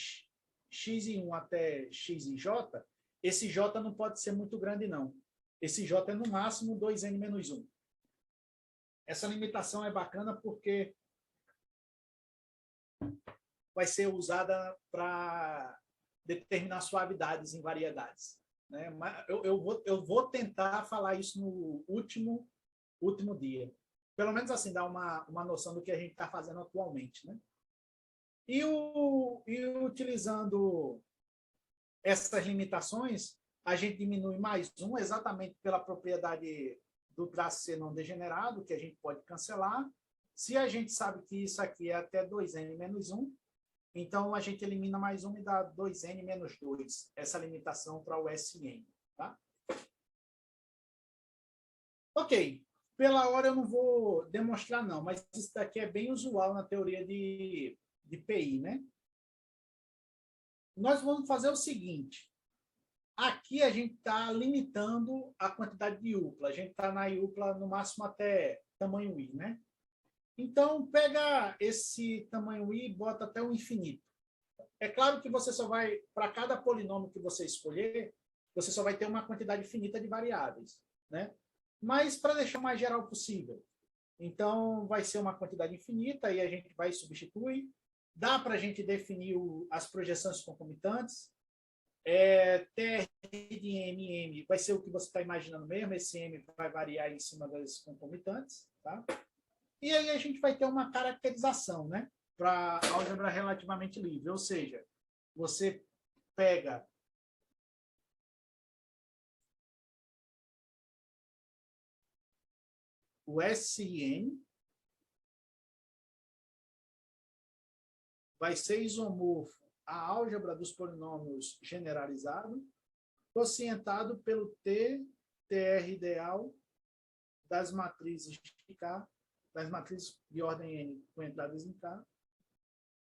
x em 1 até x em j, esse j não pode ser muito grande, não. Esse j é no máximo 2n menos 1. Essa limitação é bacana porque vai ser usada para determinar suavidades em variedades. Né? Mas eu vou tentar falar isso no último dia. Pelo menos assim, dar uma noção do que a gente está fazendo atualmente. Né? E utilizando essas limitações, a gente diminui mais 1 exatamente pela propriedade do traço ser não degenerado, que a gente pode cancelar. Se a gente sabe que isso aqui é até 2n menos 1, então a gente elimina mais 1 e dá 2n menos 2, essa limitação para o SN. Tá? Ok, pela hora eu não vou demonstrar não, mas isso daqui é bem usual na teoria de PI, né? Nós vamos fazer o seguinte, aqui a gente está limitando a quantidade de UPLA, a gente está na UPLA no máximo até tamanho I, né? Então, pega esse tamanho I e bota até o infinito. É claro que você só vai, para cada polinômio que você escolher, você só vai ter uma quantidade finita de variáveis, né? Mas para deixar o mais geral possível. Então, vai ser uma quantidade infinita e a gente vai substituir. Dá para a gente definir as projeções concomitantes. TR de M vai ser o que você está imaginando mesmo. Esse M vai variar em cima das concomitantes. Tá? E aí a gente vai ter uma caracterização, né? Para álgebra relativamente livre. Ou seja, você pega o SN, vai ser isomorfo à álgebra dos polinômios generalizado, quocientado pelo TR ideal das matrizes de K, das matrizes de ordem N com entradas em K,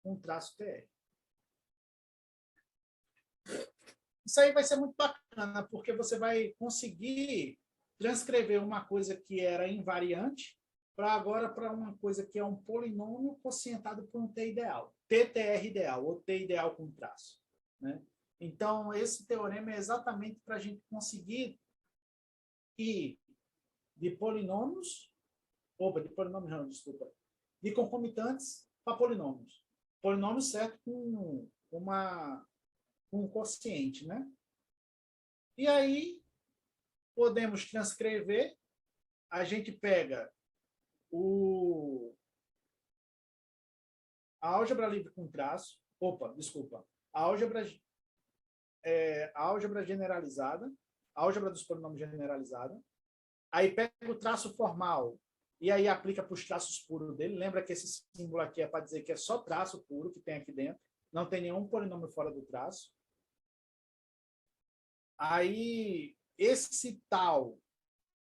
com traço TR. Isso aí vai ser muito bacana, porque você vai conseguir transcrever uma coisa que era invariante para agora para uma coisa que é um polinômio quocientado por um T ideal, TTR ideal, ou T ideal com traço. Né? Então, esse teorema é exatamente para a gente conseguir ir de polinômios, de concomitantes para polinômios. Polinômio certo com um quociente, né? E aí, podemos transcrever, a gente pega a álgebra livre com traço, a álgebra generalizada, a álgebra dos polinômios generalizada, aí pega o traço formal e aí aplica para os traços puros dele. Lembra que esse símbolo aqui é para dizer que é só traço puro que tem aqui dentro, não tem nenhum polinômio fora do traço. Aí, esse tal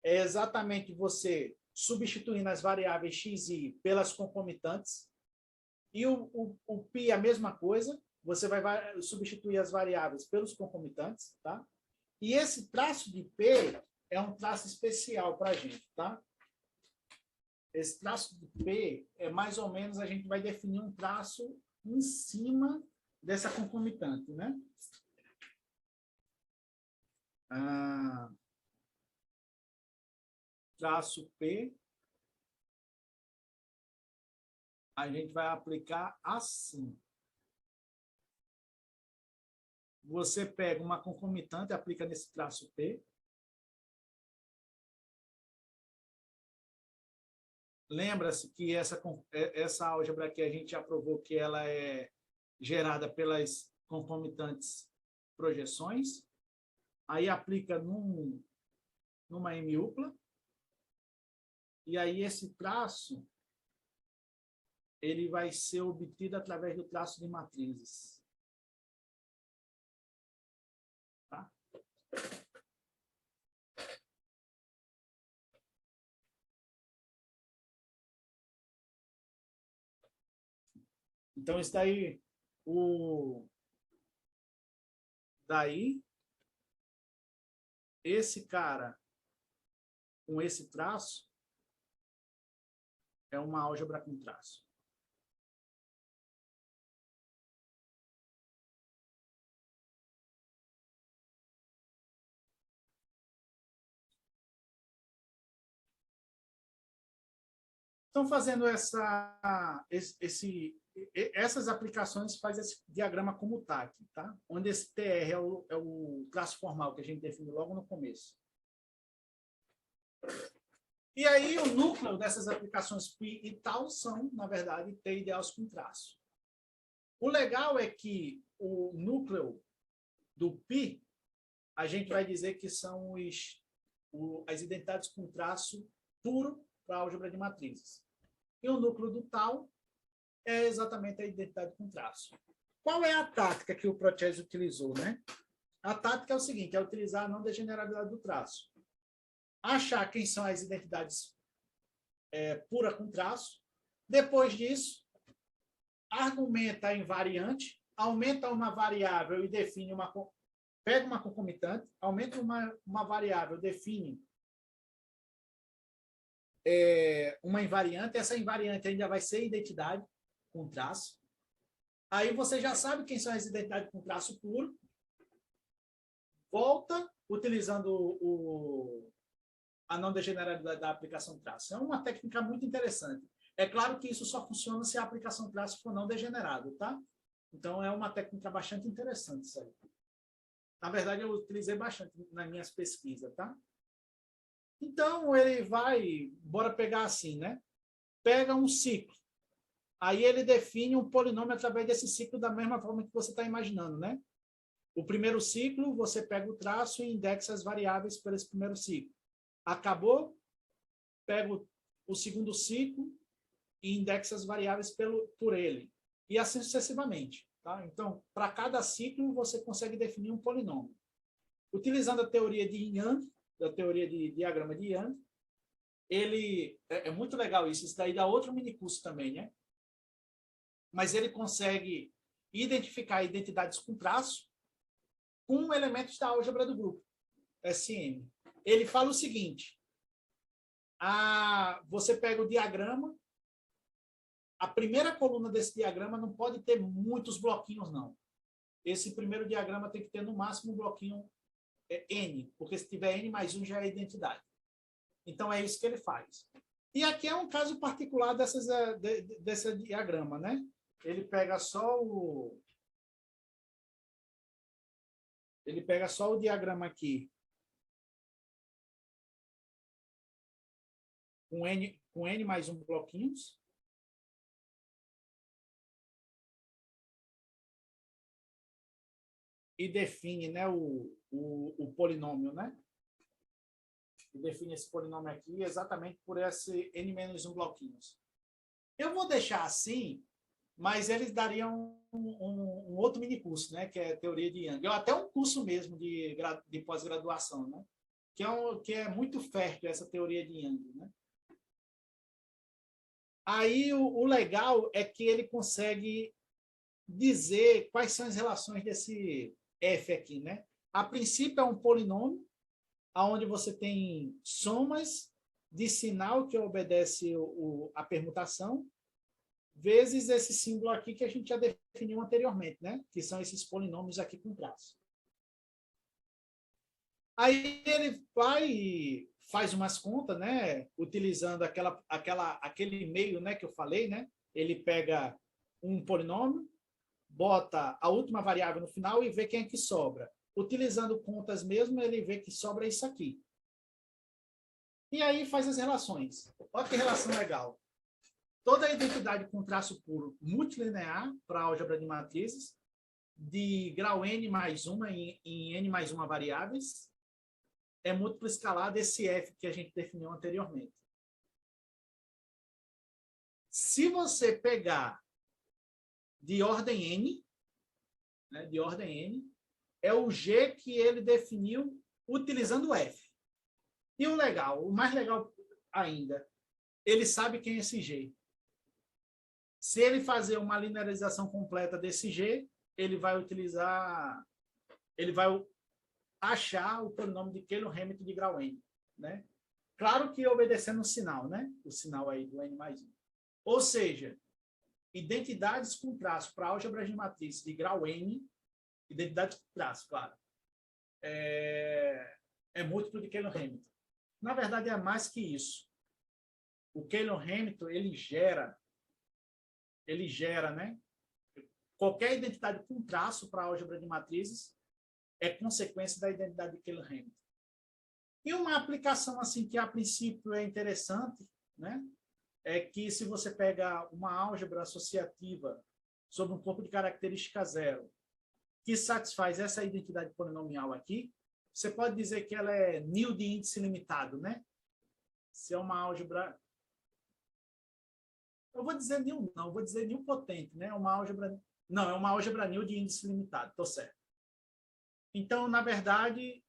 é exatamente você substituindo as variáveis x e y pelas concomitantes. E o π é a mesma coisa, você vai substituir as variáveis pelos concomitantes, tá? E esse traço de P é um traço especial para a gente, tá? Esse traço de P é mais ou menos, a gente vai definir um traço em cima dessa concomitante, né? Traço P, a gente vai aplicar assim. Você pega uma concomitante, aplica nesse traço P. Lembra-se que essa álgebra aqui a gente já provou que ela é gerada pelas concomitantes projeções. Aí aplica numa M-upla. E aí esse traço ele vai ser obtido através do traço de matrizes. Tá? Então, isso daí, esse cara com esse traço é uma álgebra com traço. Então, fazendo essas aplicações, faz esse diagrama como está aqui, tá? Onde esse TR é o traço formal que a gente definiu logo no começo. E aí, o núcleo dessas aplicações π e tal são, na verdade, T ideais com traço. O legal é que o núcleo do π, a gente vai dizer que são as identidades com traço puro para a álgebra de matrizes. E o núcleo do tal é exatamente a identidade com traço. Qual é a tática que o Procesi utilizou, né? A tática é o seguinte, é utilizar a não degenerabilidade do traço. Achar quem são as identidades pura com traço. Depois disso, argumenta a invariante, aumenta uma variável e define pega uma concomitante, aumenta uma variável, define uma invariante, essa invariante ainda vai ser identidade com traço. Aí você já sabe quem são as identidades com traço puro, volta utilizando a não degenerabilidade da aplicação traço. É uma técnica muito interessante. É claro que isso só funciona se a aplicação traço for não degenerado, tá? Então, é uma técnica bastante interessante isso aí. Na verdade, eu utilizei bastante nas minhas pesquisas, tá? Então, ele vai... Bora pegar assim, né? Pega um ciclo. Aí ele define um polinômio através desse ciclo da mesma forma que você está imaginando, né? O primeiro ciclo, você pega o traço e indexa as variáveis por esse primeiro ciclo. Acabou, pega o segundo ciclo e indexa as variáveis por ele. E assim sucessivamente. Tá? Então, para cada ciclo, você consegue definir um polinômio. Utilizando a teoria de Yang, da teoria de diagrama de Yang, ele... É muito legal isso. Isso daí dá outro minicurso também, né? mas ele consegue identificar identidades com traço com elementos da álgebra do grupo, SM. Ele fala o seguinte, você pega o diagrama, a primeira coluna desse diagrama não pode ter muitos bloquinhos, não. Esse primeiro diagrama tem que ter, no máximo, um bloquinho N, porque se tiver N mais 1 já é identidade. Então, é isso que ele faz. E aqui é um caso particular desse diagrama, né? Ele pega só o diagrama aqui com N mais 1 bloquinhos. E define, né, o polinômio, né? E define esse polinômio aqui exatamente por esse N-1 bloquinhos. Eu vou deixar assim, mas eles dariam um outro minicurso, né, que é teoria de Young. Até um curso mesmo de pós-graduação, né? Que é muito fértil essa teoria de Young, né? Aí o legal é que ele consegue dizer quais são as relações desse F aqui, né? A princípio é um polinômio, onde você tem somas de sinal que obedece a permutação, vezes esse símbolo aqui que a gente já definiu anteriormente, né? Que são esses polinômios aqui com traço. Aí ele vai e faz umas contas, né? Utilizando aquele meio, né, que eu falei, né? Ele pega um polinômio, bota a última variável no final e vê quem é que sobra. Utilizando contas mesmo, ele vê que sobra isso aqui. E aí faz as relações. Olha que relação legal. Toda a identidade com traço puro multilinear para a álgebra de matrizes, de grau n mais 1 em n mais 1 variáveis, é múltiplo escalar desse f que a gente definiu anteriormente. Se você pegar de ordem n, né, de ordem n, é o G que ele definiu utilizando o F. E o mais legal ainda, ele sabe quem é esse G. Se ele fazer uma linearização completa desse G, ele vai achar o polinômio de Taylor-Hamilton de grau n, né? Claro que obedecendo o sinal, né? O sinal aí do n mais 1. Ou seja, identidades com traço para álgebras de matriz de grau n, identidade com traço, claro, é múltiplo de Taylor-Hamilton. Na verdade, é mais que isso. O Taylor-Hamilton, ele gera, né? Qualquer identidade com traço para álgebra de matrizes é consequência da identidade de Taylor-Hamilton. E uma aplicação assim que a princípio é interessante, né? É que se você pega uma álgebra associativa sobre um campo de característica zero que satisfaz essa identidade polinomial aqui, você pode dizer que ela é nil de índice limitado, né? Se é uma álgebra... Eu vou dizer nil, não, vou dizer nil potente, né? Uma álgebra... Não, é uma álgebra nil de índice limitado, estou certo. Então, na verdade,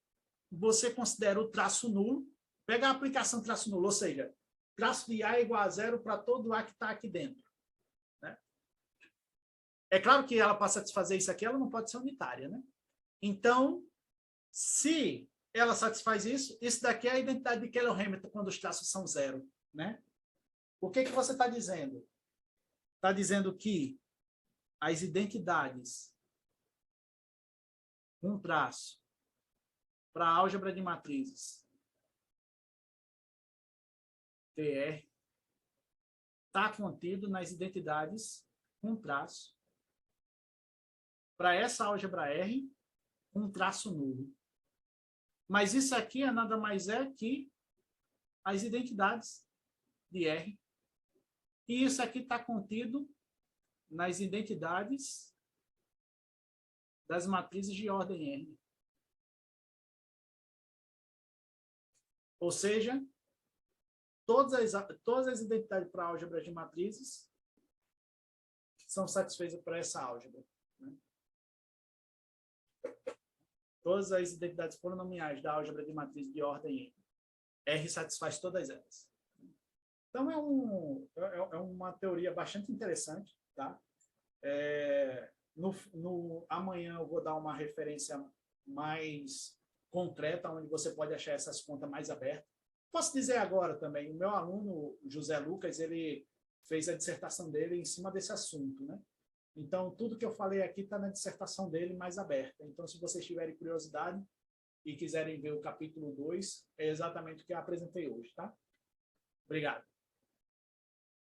você considera o traço nulo, pega a aplicação traço nulo, ou seja, traço de A é igual a zero para todo A que está aqui dentro. Né? É claro que ela, para satisfazer isso aqui, ela não pode ser unitária. Né? Então, se ela satisfaz isso, isso daqui é a identidade de Taylor-Hamilton quando os traços são zero. Né? O que você está dizendo? Está dizendo que as identidades com traço para a álgebra de matrizes TR está contido nas identidades com traço para essa álgebra R com traço nulo. Mas isso aqui é nada mais é que as identidades de R. E isso aqui está contido nas identidades das matrizes de ordem R. Ou seja, todas as identidades para álgebra de matrizes são satisfeitas por essa álgebra. Né? Todas as identidades polinomiais da álgebra de matriz de ordem R satisfaz todas elas. Então, é uma teoria bastante interessante, tá? Amanhã eu vou dar uma referência mais concreta, onde você pode achar essas contas mais abertas. Posso dizer agora também, o meu aluno, José Lucas, ele fez a dissertação dele em cima desse assunto, né? Então, tudo que eu falei aqui está na dissertação dele mais aberta. Então, se vocês tiverem curiosidade e quiserem ver o capítulo 2, é exatamente o que eu apresentei hoje, tá? Obrigado.